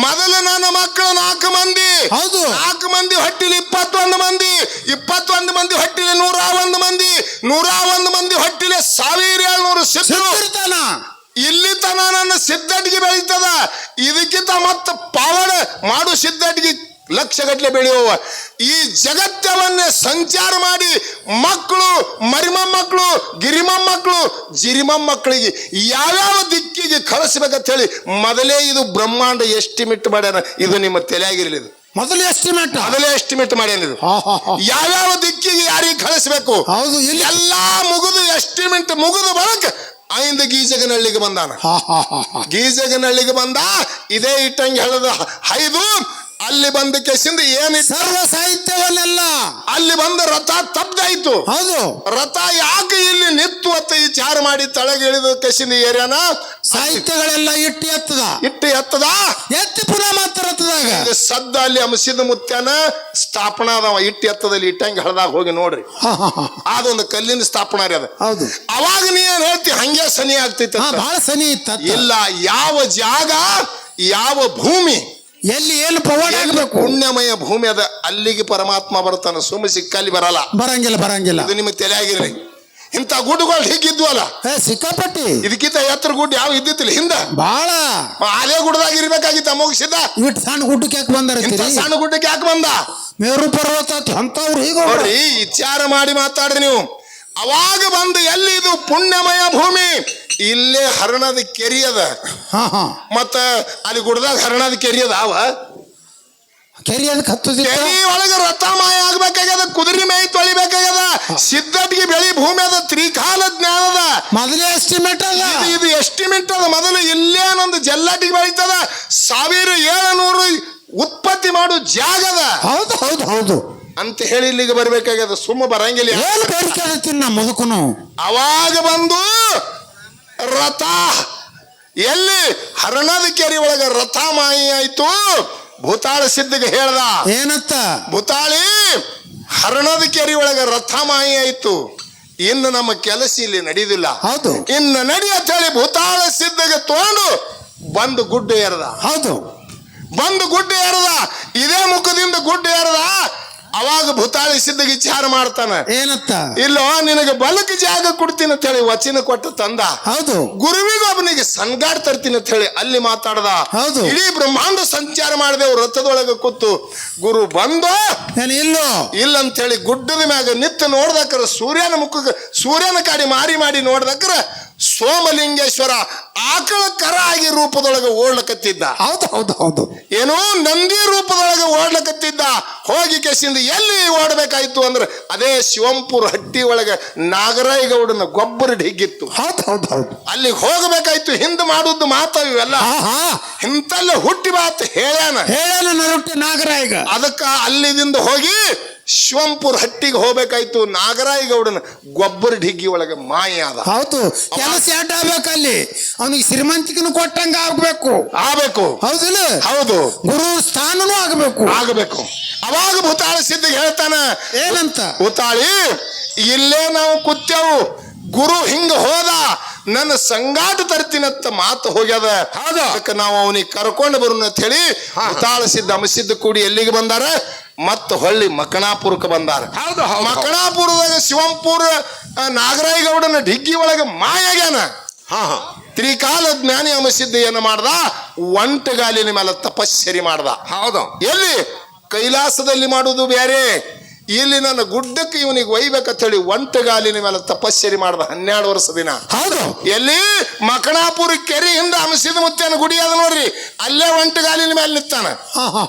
A: ಮೊದಲು ನನ್ನ ಮಕ್ಕಳು 4 ಮಂದಿ.
B: ಹೌದು,
A: 4 ಮಂದಿ ಹೊಟ್ಟಿಲಿ 21 ಮಂದಿ, 21 ಮಂದಿ ಹೊಟ್ಟಿಲಿ 101 ಮಂದಿ, 101 ಮಂದಿ ಹೊಟ್ಟಿಲಿ 1700 ಸಿದ್ಧರು. ಇಲ್ಲಿ ತನ ನನ್ನ ಸಿದ್ಧಟಿಗೆ ಬೆಳೀತದ. ಇದಕ್ಕಿಂತ ಮತ್ತ ಪಾವಡ ಮಾಡು ಸಿದ್ಧಟಿಗೆ ಲಕ್ಷಗಟ್ಟಲೆ ಬೆಳೆಯುವ. ಈ ಜಗತ್ತವನ್ನೇ ಸಂಚಾರ ಮಾಡಿ ಮಕ್ಕಳು, ಮರಿಮಕ್ಕಳು, ಗಿರಿಮಕ್ಕಳು, ಜಿರಿಮಕ್ಕಳಿಗೆ ಯಾವ್ಯಾವ ದಿಕ್ಕಿಗೆ ಕಳಿಸ್ಬೇಕಂತ ಹೇಳಿ ಮೊದಲೇ ಇದು ಬ್ರಹ್ಮಾಂಡ ಎಸ್ಟಿಮೇಟ್ ಮಾಡ್ಯಾನ. ಇದು ನಿಮ್ಮ ತಲೆಯಾಗಿರ್ಲಿ. ಇದು ಮೊದಲೇ ಎಸ್ಟಿಮೇಟ್ ಮಾಡ್ಯಾನ. ಇದು ಯಾವ್ಯಾವ ದಿಕ್ಕಿಗೆ ಯಾರಿಗೆ ಕಳಿಸ್ಬೇಕು.
B: ಹೌದು,
A: ಎಲ್ಲಾ ಮುಗಿದು ಎಸ್ಟಿಮೇಟ್ ಮುಗಿದು ಬಳಕ ಐಂದ ಗೀಜಗನಹಳ್ಳಿಗೆ ಬಂದಾನ. ಗೀಜಗನಹಳ್ಳಿಗೆ ಬಂದ. ಇದೇ ಇಟ್ಟಂಗೆ ಹೇಳದ 5 ಅಲ್ಲಿ ಬಂದ ಕೆಸಿಂದ ಏನಿ
B: ಸರ್ವ ಸಾಹಿತ್ಯವನ್ನೆಲ್ಲ
A: ಅಲ್ಲಿ ಬಂದ ರಥ ತಪ್ಪದಾಯ್ತು.
B: ಹೌದು,
A: ರಥ ಯಾಕೆ ಇಲ್ಲಿ ನಿತ್ತು ಅಂತ ವಿಚಾರ ಮಾಡಿ ತಳಗೆ ಇಳಿದ ಕೆಸಿಂದ ಏರಿಯಾನ
B: ಸಾಹಿತ್ಯಗಳೆಲ್ಲ ಇಟ್ಟು ಎತ್ತದ ಎತ್ತಿ ಪುನಃ ಮಾತ್ರ ರಥದಾಗ
A: ಸದ್ದ ಅಲ್ಲಿ ಅಮಸಿದ ಮುತ್ಯನ ಸ್ಥಾಪನಾ ಅದಾವ. ಇಟ್ಟು ಎತ್ತದಲ್ಲಿ ಇಟ್ಟಂಗೆ ಹಳದಾಗ ಹೋಗಿ ನೋಡ್ರಿ. ಅದೊಂದು ಕಲ್ಲಿನ ಸ್ಥಾಪನಾ ರೀ ಅದ.
B: ಹೌದು,
A: ಅವಾಗ ನೀ ಏನ್ ಹೇಳ್ತಿ ಹಂಗೆ ಸನಿ ಆಗ್ತೈತಿ.
B: ಬಹಳ ಸನಿ ಇತ್ತ.
A: ಇಲ್ಲ, ಯಾವ ಜಾಗ ಯಾವ ಭೂಮಿ
B: ಎಲ್ಲಿ ಏನು ಪವಾಡ ಆಗಬೇಕು,
A: ಪುಣ್ಯಮಯ ಭೂಮಿ ಅದ, ಅಲ್ಲಿಗೆ ಪರಮಾತ್ಮ ಬರ್ತಾನ. ಸುಮ್ಮ ಸಿಕ್ಕಲ್ಲಿ ಬರಂಗಿಲ್ಲ. ಇದು ನಿಮ್ಮ ತಲೆಯಾಗಿರ್ಲಿ. ಇಂಥ ಗುಡ್ಡುಗಳು ಹೀಗಿದ್ವಲ್ಲ
B: ಸಿಕ್ಕಾಪಟ್ಟಿ.
A: ಇದಕ್ಕಿಂತ ಎತ್ತರ ಗುಡ್ಡ ಯಾವ ಇದ್ದಿತ್ತಿಲ್ಲ ಹಿಂದ.
B: ಬಹಳ
A: ಅದೇ ಗುಡ್ಡದಾಗ ಇರ್ಬೇಕಾಗಿತ್ತ ಮುಗಿಸಿದ್ದ.
B: ಇಟ್ಟು ಸಣ್ಣ ಗುಡ್ಡಕ್ಕೆ ಯಾಕೆ ಬಂದಾರ?
A: ಸಣ್ಣ ಗುಡ್ಡಕ್ಕೆ ಯಾಕೆ ಬಂದ?
B: ಮೇರು ಪರ್ವತ ಅಂತವ್ರು ಹೀಗ
A: ನೋಡ್ರಿ, ವಿಚಾರ ಮಾಡಿ ಮಾತಾಡ್ರಿ ನೀವು. ಅವಾಗ ಬಂದು ಎಲ್ಲಿ ಇದು ಪುಣ್ಯಮಯ ಭೂಮಿ, ಇಲ್ಲೇ ಹರಣದ ಕೆರಿ ಅದ. ಮತ್ತ ಅಲ್ಲಿ ಗುಡ್ದಾಗ ಹರಣದ ಕೆರಿ ಅದ.
B: ಕೆರಿ ಅದಕ್ಕೆ
A: ಕೆರಿ ಒಳಗ ರಥ ಮಾಯ ಆಗ್ಬೇಕಾಗ್ಯದ, ಕುದುರೆ ಮೈ ತೊಳಿಬೇಕಾಗ್ಯದ. ಸಿದ್ಧಟಿಗೆ ಬೆಳಿ ಭೂಮಿ ಅದ, ತ್ರಿಕಾಲ ಜ್ಞಾನದ.
B: ಮೊದಲೇ ಎಸ್ಟಿಮೇಟ್ ಅದ.
A: ಇದು ಎಸ್ಟಿಮೇಟ್ ಅದ. ಮೊದಲು ಇಲ್ಲೇನೊಂದು ಜಲ್ಲಾಟಿಗೆ ಬೆಳೀತದ. 1700 ಉತ್ಪತ್ತಿ ಮಾಡು ಜಾಗದ.
B: ಹೌದು ಹೌದು ಹೌದು.
A: ಅಂತ ಹೇಳಿ ಇಲ್ಲಿಗೆ ಬರ್ಬೇಕಾಗ್ಯದ, ಸುಮ್ಮ ಬರಂಗಿಲ್ಲ.
B: ಏನು ಬೇಡಿಕೆ ಅದತ್ತೀನಿ ನಾ ಮುದುಕನು.
A: ಅವಾಗ ಬಂದು ರಥ ಎಲ್ಲಿ ಹರಣದ ಕೆರೆ ಒಳಗ ರಥ ಮಾಯಿ ಆಯ್ತು. ಭೂತಾಳ ಸಿದ್ಧಿಗೆ ಹೇಳ್ದ,
B: ಏನತ್ತ?
A: ಭೂತಾಳಿ ಹರಣದ ಕೆರೆ ಒಳಗ ರಥ ಮಾಯಿ ಆಯ್ತು, ಇನ್ನು ನಮ್ಮ ಕೆಲಸ ಇಲ್ಲಿ ನಡೆಯುದಿಲ್ಲ.
B: ಹೌದು.
A: ಇನ್ನು ನಡಿ ಅಂತ ಹೇಳಿ ಭೂತಾಳ ಸಿದ್ಧಿಗೆ ತಗೊಂಡು ಬಂದು ಗುಡ್ಡ ಏರ್ದ.
B: ಹೌದು.
A: ಬಂದು ಗುಡ್ಡ ಏರದ, ಇದೇ ಮುಖದಿಂದ ಗುಡ್ಡ ಏರದ. ಅವಾಗ ಭೂತಾಳಿ ಸಿದ್ಧಿಗೆ ವಿಚಾರ ಮಾಡ್ತಾನ,
B: ಏನತ್ತ?
A: ಇಲ್ಲೋ ನಿನಗೆ ಬಲಕ ಜಾಗ ಕೊಡ್ತೀನಿ ಅಂತ ಹೇಳಿ ವಚನ ಕೊಟ್ಟು ತಂದ.
B: ಹೌದು.
A: ಗುರುವಿಗೊಬ್ಬನಿಗೆ ಸಂಗಾಡ್ ತರ್ತೀನಿ ಅಂತ ಹೇಳಿ ಅಲ್ಲಿ ಮಾತಾಡ್ದ.
B: ಹೌದು.
A: ಇಡೀ ಬ್ರಹ್ಮಾಂಡ ಸಂಚಾರ ಮಾಡಿದೆವು ರಥದೊಳಗೆ ಕೂತು. ಗುರು ಬಂದು
B: ಇಲ್ಲೋ
A: ಇಲ್ಲ ಅಂತ ಹೇಳಿ ಗುಡ್ಡದ ಮ್ಯಾಗ ನಿತ್ತು ನೋಡ್ದಕ್ರ ಸೂರ್ಯನ ಮುಖಕ್ಕೆ ಸೂರ್ಯನ ಕಾಡಿ ಮಾಡಿ ನೋಡ್ದಕ್ರ ಸೋಮಲಿಂಗೇಶ್ವರ ಆಕಳ ಕರ ಆಗಿ ರೂಪದೊಳಗೆ ಓಡ್ಲಕತ್ತಿದ್ದ.
B: ಹೌದು ಹೌದು ಹೌದು.
A: ಏನೋ ನಂದಿ ರೂಪದೊಳಗೆ ಓಡ್ಲಕತ್ತಿದ್ದ. ಹೋಗಿ ಕೆಸಿಂದ ಎಲ್ಲಿ ಓಡಬೇಕಾಯ್ತು ಅಂದ್ರೆ ಅದೇ ಶಿವಂಪುರ ಹಟ್ಟಿ ಒಳಗೆ ನಾಗರಾಯಗೌಡನ ಗೊಬ್ಬರ ಡಿಗ್ಗಿತ್ತು.
B: ಹೌದು ಹೌದು ಹೌದು.
A: ಅಲ್ಲಿಗೆ ಹೋಗಬೇಕಾಯ್ತು. ಹಿಂದ್ ಮಾಡುದು ಮಾತ ಇವೆಲ್ಲ ಇಂತಲ್ಲ ಹುಟ್ಟಿ ಮಾತು ಹೇಳ್ಯಾನ
B: ನರುಟ್ಟಿ ನಾಗರಾಯಗ.
A: ಅದಕ್ಕ ಅಲ್ಲಿದಿಂದ ಹೋಗಿ ಶಿವಂಪುರ ಹಟ್ಟಿಗೆ ಹೋಗ್ಬೇಕಾಯ್ತು. ನಾಗರಾಯಗೌಡನ ಗೊಬ್ಬರ ಡಿಗ್ಗಿ ಒಳಗೆ ಮಾಯ ಅದ.
B: ಹೌದು. ಕೆಲಸ ಎಡ್ ಆಗ್ಬೇಕಲ್ಲಿ, ಅವನಿಗೆ ಶ್ರೀಮಂತಿಕನು ಕೊಟ್ಟಂಗ ಆಗ್ಬೇಕು. ಹೌದಿಲ್ಲ? ಹೌದು. ಗುರು ಸ್ಥಾನನೂ ಆಗಬೇಕು.
A: ಅವಾಗ ಭೂತಾಳ ಸಿದ್ಧಿಗೆ ಹೇಳ್ತಾನ,
B: ಏನಂತ?
A: ಭೂತಾಳಿ ಇಲ್ಲೇ ನಾವು ಕೂತ್ಯವು, ಗುರು ಹಿಂಗ ಹೋದ, ನನ್ನ ಸಂಗಾಟ ತರ್ತೀನತ್ತ ಮಾತು ಹೋಗ್ಯದ. ಅದಕ್ಕೆ ನಾವು ಅವನಿಗೆ ಕರ್ಕೊಂಡು ಬರೋಣ ಅಂತ ಹೇಳಿ ಭೂತಾಳ ಸಿದ್ಧ ಅಮಸಿದ್ಧ ಕೂಡಿ ಎಲ್ಲಿಗೆ ಬಂದಾರ? ಮತ್ತ ಹೊಳ್ಳಿ ಮಕಣಾಪುರಕ್ಕೆ ಬಂದಾರ. ಮಕಣಾಪುರದಾಗ ಶಿವಂಪುರ ನಾಗರಾಯಗೌಡನ ಡಿಗ್ಗಿ ಒಳಗೆ ಮಾಯಾಗ್ಯಾನ. ತ್ರಿಕಾಲ ಜ್ಞಾನಿ ಅಮಸಿದ್ಧ ಏನ ಮಾಡ್ದ? ಒಂಟಗಾಲಿನ ಮೇಲೆ ತಪಸ್ಸರಿ ಮಾಡ್ದ.
C: ಹೌದು.
A: ಎಲ್ಲಿ? ಕೈಲಾಸದಲ್ಲಿ ಮಾಡುದು ಬೇರೆ, ಇಲ್ಲಿ ನನ್ನ ಗುಡ್ಡಕ್ಕೆ ಇವನಿಗೆ ಒಯ್ಬೇಕಂತ ಹೇಳಿ ಒಂಟಗಾಲಿನ ಮೇಲೆ ತಪಸ್ಸರಿ ಮಾಡ್ದ 12 ವರ್ಷ ದಿನ.
B: ಹೌದು.
A: ಎಲ್ಲಿ? ಮಕಣಾಪುರ ಕೆರೆ ಹಿಂದ ಅಮಸಿದ ಮುತ್ತೇನ ಗುಡಿ ಅದ ನೋಡ್ರಿ, ಅಲ್ಲೇ ಒಂಟಗಾಲಿನ ಮೇಲೆ ನಿಂತಾನ.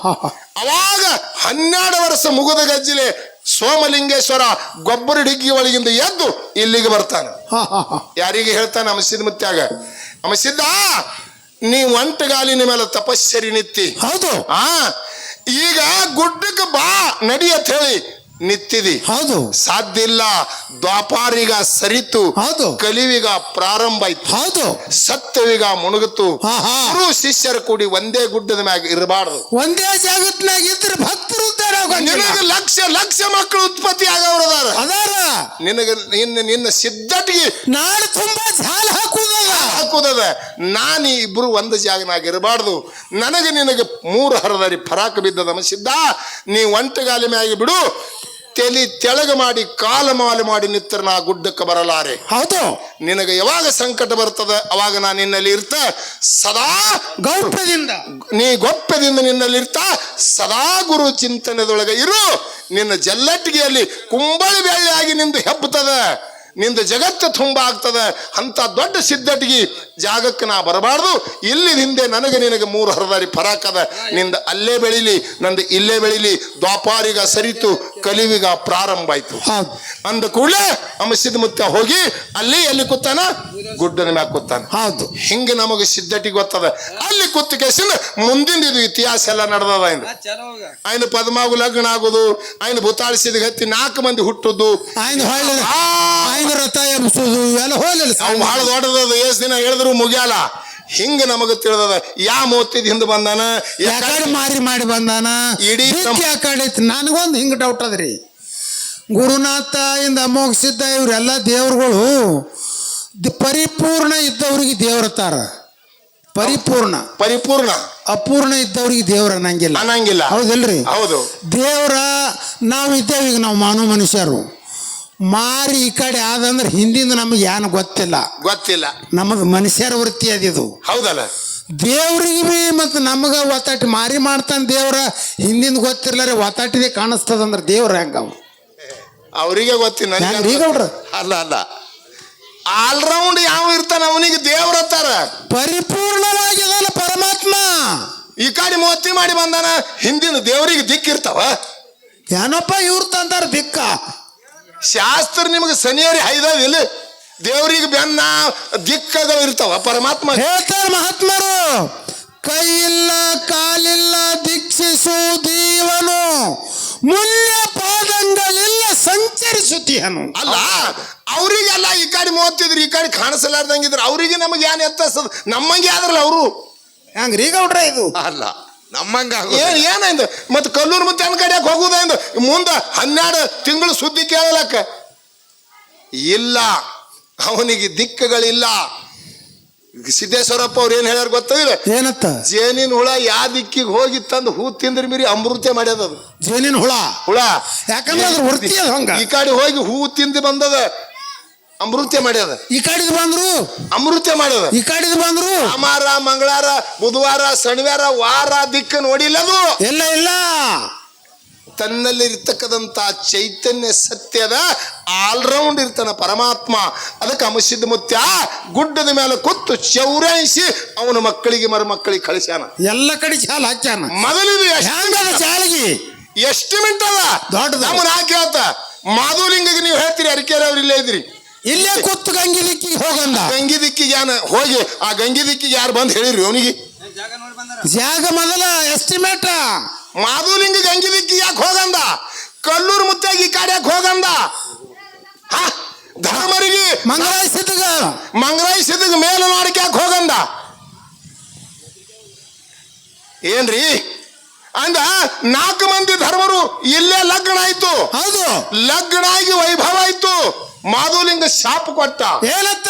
A: ಅವಾಗ 12 ವರ್ಷ ಮುಗಿದ ಗಜ್ಜಿಲೆ ಸೋಮಲಿಂಗೇಶ್ವರ ಗೊಬ್ಬರ ಡಿಗ್ಗಿ ಒಳಗಿಂದ ಎದ್ದು ಇಲ್ಲಿಗೆ ಬರ್ತಾನ. ಯಾರಿಗೆ ಹೇಳ್ತಾನ? ಅಮಸಿದ ಮುತ್ಯಾಗ, ಅಮಸಿದ್ದ ನೀ ಒಂಟಗಾಲಿನ ಮೇಲೆ ತಪಸ್ಸರಿ ನಿತ್ತಿ.
B: ಹೌದು.
A: ಈಗ ಗುಡ್ಡಕ್ಕೆ ಬಾ ನಡಿ ಅಂತ ಹೇಳಿ ನಿತ್ತಿದಿ.
B: ಹೌದು.
A: ಸಾಧ್ಯ ಇಲ್ಲ. ದ್ವಾಪಾರಿಗ ಸರಿತು,
B: ಹೌದು.
A: ಕಲಿವಿಗ ಪ್ರಾರಂಭ ಆಯ್ತು,
B: ಹೌದು.
A: ಸತ್ಯವಿಗ ಮುಣುಗುತ್ತು. ಗುರು ಶಿಷ್ಯರು ಕೂಡಿ ಒಂದೇ ಗುಡ್ಡದ ಮ್ಯಾಗ ಇರಬಾರ್ದು.
B: ಒಂದೇ ಜಾಗತ್ನಾಗ ಇದ್ರೆ ಭಕ್ತರು
A: ನಿನಗೆ ಲಕ್ಷ ಮಕ್ಕಳು ಉತ್ಪತ್ತಿ ಆಗವ್ರದಾರ. ನಿನಗೆ ನಿನ್ನ ಸಿದ್ಧಟಿಗೆ
B: ನಾಳೆ ತುಂಬಾ ಜಾಲ
A: ಹಾಕುದದ. ನಾನಿ ಇಬ್ರು ಒಂದು ಜಾಗನಾಗ ಇರಬಾರ್ದು. ನನಗೆ ನಿನಗೆ 3 ಹರದಾರಿ ಫರಾಕ್ ಬಿದ್ದದ. ಸಿದ್ಧ ನೀ ಒಂಟಗಾಲಿ ಮ್ಯಾಗಿ ಬಿಡು, ತೆಲಿ ತೆಳಗ ಮಾಡಿ ಕಾಲಮಾಲು ಮಾಡಿ ನಿತ್ರ ನಾ ಗುಡ್ಡಕ್ಕೆ ಬರಲಾರೆ.
B: ಹೌದು.
A: ನಿನಗೆ ಯಾವಾಗ ಸಂಕಟ ಬರ್ತದ ಅವಾಗ ನಾ ನಿನ್ನಲ್ಲಿ ಇರ್ತ ಸದಾ
B: ಗೌಪ್ಯದಿಂದ
A: ನಿನ್ನಲ್ಲಿ ಇರ್ತ ಸದಾ ಗುರು ಚಿಂತನೆದೊಳಗೆ ಇರು. ನಿನ್ನ ಜಲ್ಲಟ್ಟಿಗೆಯಲ್ಲಿ ಕುಂಬಳಿ ಬೆಳ್ಳಿಯಾಗಿ ನಿಂದು ಹೆಬ್ಬುತ್ತದ, ನಿಂದು ಜಗತ್ತು ತುಂಬ ಆಗ್ತದ. ಅಂತ ದೊಡ್ಡ ಸಿದ್ಧಟಿಗೆ ಜಾಗಕ್ಕೆ ನಾ ಬರಬಾರ್ದು. ಇಲ್ಲಿ ಹಿಂದೆ ನನಗೆ ನಿನಗೆ 3 ಹರದಾರಿ ಫರಾಕ್ ಅದ. ನಿಂದ ಅಲ್ಲೇ ಬೆಳಿಲಿ, ನಂದು ಇಲ್ಲೇ ಬೆಳಿಲಿ. ದ್ವಾಪಾರಿಗ ಸರಿತು, ಕಲಿವಿಗ ಪ್ರಾರಂಭ ಆಯ್ತು. ಅಂದ ಕೂಡಲೇ ಅಮಸಿದ ಮುತ್ತ ಹೋಗಿ ಅಲ್ಲಿ ಎಲ್ಲಿ ಕೂತಾನ? ಗುಡ್ಡನ ಮ್ಯಾಗ ಕೂತಾನ.
B: ಹೌದು.
A: ಹಿಂಗೆ ನಮಗೆ ಸಿದ್ಧಟಿಗೆ ಗೊತ್ತದ. ಅಲ್ಲಿ ಕೂತ ಕೇಸಿಂದ ಮುಂದಿನ ಇದು ಇತಿಹಾಸ ಎಲ್ಲ ನಡೆದದ. ಆಯ್ನ ಪದ್ಮಾಗು ಲಗ್ನ ಆಗುದು, ಆಯ್ನ ಭೂತಾಳಿಸಿದ ಹತ್ತಿ 4 ಮಂದಿ ಹುಟ್ಟುದು,
B: ರಥ ಎಬ್ಸುದು ಎಲ್ಲ ಹೋಲಿಲ್ಲ.
A: ಬಹಳ ದೊಡ್ಡದ. ಎಷ್ಟ್ ದಿನ ಹೇಳಿದ್ರು ಮುಗಿಯಲ್ಲ. ಹಿಂಗ ನಮಗ ತಿಳಿದದ. ಯಾ ಮೋತಿದ್ ಹಿಂದ್ ಬಂದಾನ,
B: ಮಾರಿ ಮಾಡಿ ಬಂದಾನ,
A: ಇಡೀ
B: ನನಗೊಂದು ಹಿಂಗ ಡೌಟ್ ಅದ್ರಿ. ಗುರುನಾಥ ಇಂದ ಅಮೋಘ ಸಿದ್ಧ ಇವ್ರೆಲ್ಲ ದೇವ್ರುಗಳು ಪರಿಪೂರ್ಣ ಇದ್ದವ್ರಿಗೆ ದೇವ್ರತಾರ. ಪರಿಪೂರ್ಣ ಅಪೂರ್ಣ ಇದ್ದವ್ರಿಗೆ ದೇವ್ರ ಅನ್ನಂಗಿಲ್ಲ. ಹೌದಿಲ್ರಿ?
A: ಹೌದು.
B: ದೇವ್ರ ನಾವು ಇದ್ದೇವೆ. ಈಗ ನಾವು ಮಾನವ ಮನುಷ್ಯರು ಮಾರಿ ಈ ಕಡೆ ಆದಂದ್ರೆ ಹಿಂದಿಂದ ನಮಗೆ ಏನು ಗೊತ್ತಿಲ್ಲ. ನಮಗ ಮನುಷ್ಯರ ವೃತ್ತಿ ಅದಿದು.
A: ಹೌದಲ್ಲ?
B: ದೇವ್ರಿಗೆ ಬಿ ಮತ್ತು ನಮಗ ಒತ್ತಾಟಿ ಮಾರಿ ಮಾಡ್ತಾನೆ. ದೇವ್ರ ಹಿಂದಿಂದ ಗೊತ್ತಿರ್ಲಾರೆ ಒತ್ತಾಟಿದೆ ಕಾಣಿಸ್ತದಂದ್ರೆ ದೇವ್ರ ಹೆಂಗ
A: ಅವ್ರಿಗೆ ಗೊತ್ತಿಲ್ಲ.
C: ಅಲ್ಲ
A: ಆಲ್ರೌಂಡ್ ಯಾವ ಇರ್ತಾನ ಅವನಿಗೆ ದೇವ್ರ ಅಂತಾರ.
B: ಪರಿಪೂರ್ಣವಾಗಿ ಅದಲ್ಲ ಪರಮಾತ್ಮ.
A: ಈ ಕಡೆ ಮೋತಿ ಮಾಡಿ ಬಂದಾನ, ಹಿಂದಿನ ದೇವ್ರಿಗೆ ದಿಕ್ಕಿರ್ತಾವ.
B: ಏನಪ್ಪ ಇವ್ರ ತಂದಾರ ದಿಕ್ಕ?
A: ಶಾಸ್ತ್ರ ನಿಮಗೆ ಸನಿಯರಿ ಹೈದಿಲ್ಲ. ದೇವ್ರಿಗೆ ಬೆನ್ನ ದಿಕ್ಕಗಳು ಇರ್ತಾವ. ಪರಮಾತ್ಮ
B: ಹೇಳ್ತಾರ ಮಹಾತ್ಮರು, ಕೈ ಇಲ್ಲ ಕಾಲಿಲ್ಲ ದೀಕ್ಷಿಸು ದೀವನು ಮುಲ್ಯ ಪಾದಂಗಳಿಲ್ಲ ಸಂಚರಿಸುತ್ತೀಯನು.
A: ಅಲ್ಲ ಅವ್ರಿಗೆಲ್ಲ ಈ ಕಡೆ ಮೋತಿದ್ರು ಈ ಕಡೆ ಕಾಣಿಸಲಾರ್ದಂಗಿದ್ರು ಅವ್ರಿಗೆ ನಮಗೆ ಏನ್ ಎತ್ತಸದ ನಮ್ಮಂಗೆ ಆದ್ರಲ್ಲ ಅವರು
B: ಹೆಂಗ್ರಿ ಗೌಡ್ರ ಇದು?
C: ಅಲ್ಲ ನಮ್ಮಂಗ
A: ಏನಾಯ್ತು ಮತ್ತೆ ಕಲ್ಲೂರು ಮತ್ತೆ ಅನ್ ಕಡೆಯಾಗ ಹೋಗುದಾಯ್ತು ಮುಂದ 12 ತಿಂಗಳು ಸುದ್ದಿ ಕೇಳಲಕ್ಕ ಇಲ್ಲ, ಅವನಿಗೆ ದಿಕ್ಕುಗಳಿಲ್ಲ. ಸಿದ್ದೇಶ್ವರಪ್ಪ ಅವ್ರು ಏನ್ ಹೇಳ್ಯಾರ ಗೊತ್ತಿಲ್ಲ,
B: ಏನತ್ತ?
A: ಜೇನಿನ ಹುಳ ಯಾ ದಿಕ್ಕಿಗೆ ಹೋಗಿ ತಂದು ಹೂ ತಿಂದ್ರ ಮೀರಿ ಅಮೃತ ಮಾಡ್ಯದ ಅದು.
B: ಜೇನಿನ ಹುಳ ಯಾಕಂದ್ರೆ ಅದ್ರ ಹೊರ್ತಿ ಅದ ಹಂಗ.
A: ಈ ಕಡೆ ಹೋಗಿ ಹೂ ತಿಂದು ಬಂದದ ಅಮೃತ ಮಾಡ್ಯದ,
B: ಈ ಕಡೆದು ಬಂದ್ರು
A: ಅಮೃತ ಮಾಡ್ಯದ.
B: ಈ ಕಡೆದು ಬಂದ್ರು
A: ಸೋಮವಾರ ಮಂಗಳವಾರ ಬುಧವಾರ ಶನಿವಾರ ವಾರ ದಿಕ್ಕ ನೋಡಿಲ್ಲದು
B: ಇಲ್ಲ ಇಲ್ಲ.
A: ತನ್ನಲ್ಲಿ ಇರ್ತಕ್ಕಂಥ ಚೈತನ್ಯ ಸತ್ಯದ ಆಲ್ರೌಂಡ್ ಇರ್ತಾನ ಪರಮಾತ್ಮ. ಅದಕ್ಕೆ ಅಮಸಿದ್ದ ಮುತ್ಯ ಗುಡ್ಡದ ಮೇಲೆ ಕೂತು ಚೌರಾಯಿಸಿ ಅವನ ಮಕ್ಕಳಿಗೆ ಮಕ್ಕಳಿಗೆ ಕಳಿಸ್ಯಾನ.
B: ಎಲ್ಲ ಕಡೆ ಚಾಲ ಹಾಕ್ಯಾನ.
A: ಮೊದಲಿದು
B: ಹೆಂಗದ ಚಾಲಗಿ
A: ಎಸ್ಟಿಮೇಟ್ ಅದ
B: ದೊಡ್ಡದು.
A: ನಮ್ಮನ್ನ ಹಾಕಿ ಹೇಳ್ತ ಮಾಧುಲಿಂಗಗೆ ನೀವು ಹೇಳ್ತೀರಿ ಅರಿಕೆರೆ ಅವ್ರು ಇಲ್ಲೇ ಇದ್ರಿ,
B: ಇಲ್ಲೇ ಕೂತು ಗಂಗಿ ದಿಕ್ಕಿಗೆ ಹೋಗಂದ.
A: ಗಂಗಿ ದಿಕ್ಕಿಗೆ ಯಾನ ಹೋಗಿ ಆ ಗಂಗಿ ದಿಕ್ಕಿಗೆ ಯಾರು ಬಂದು ಹೇಳಿರಿ ಅವನಿಗೆ
B: ಜಾಗ ಮೊದಲ ಎಸ್ಟಿಮೇಟ್.
A: ಮಾಧುಲಿಂಗ ಗಂಗಿ ದಿಕ್ಕಿಗೆ ಯಾಕೆ ಹೋಗಂದ, ಕಲ್ಲೂರು ಮುತ್ತಾಗಿ ಈ ಕಡೆ ಯಾಕೆ ಹೋಗಂದ, ಧರ್ಮರಿಗೆ ಮಂಗರಾಯಿಸಿದ ಮೇಲೆ ನೋಡಕ್ಕೆ ಯಾಕೆ ಹೋಗಂದ ಏನ್ರಿ ಅಂದ. 4 ಮಂದಿ ಧರ್ಮರು ಇಲ್ಲೇ ಲಗ್ನ ಆಯ್ತು.
B: ಹೌದು,
A: ಲಗ್ನ ಆಗಿ ವೈಭವ ಆಯ್ತು. ಮಾಧುಲಿಂಗ ಶಾಪ ಕೊಟ್ಟ
B: ಏನತ್ತ?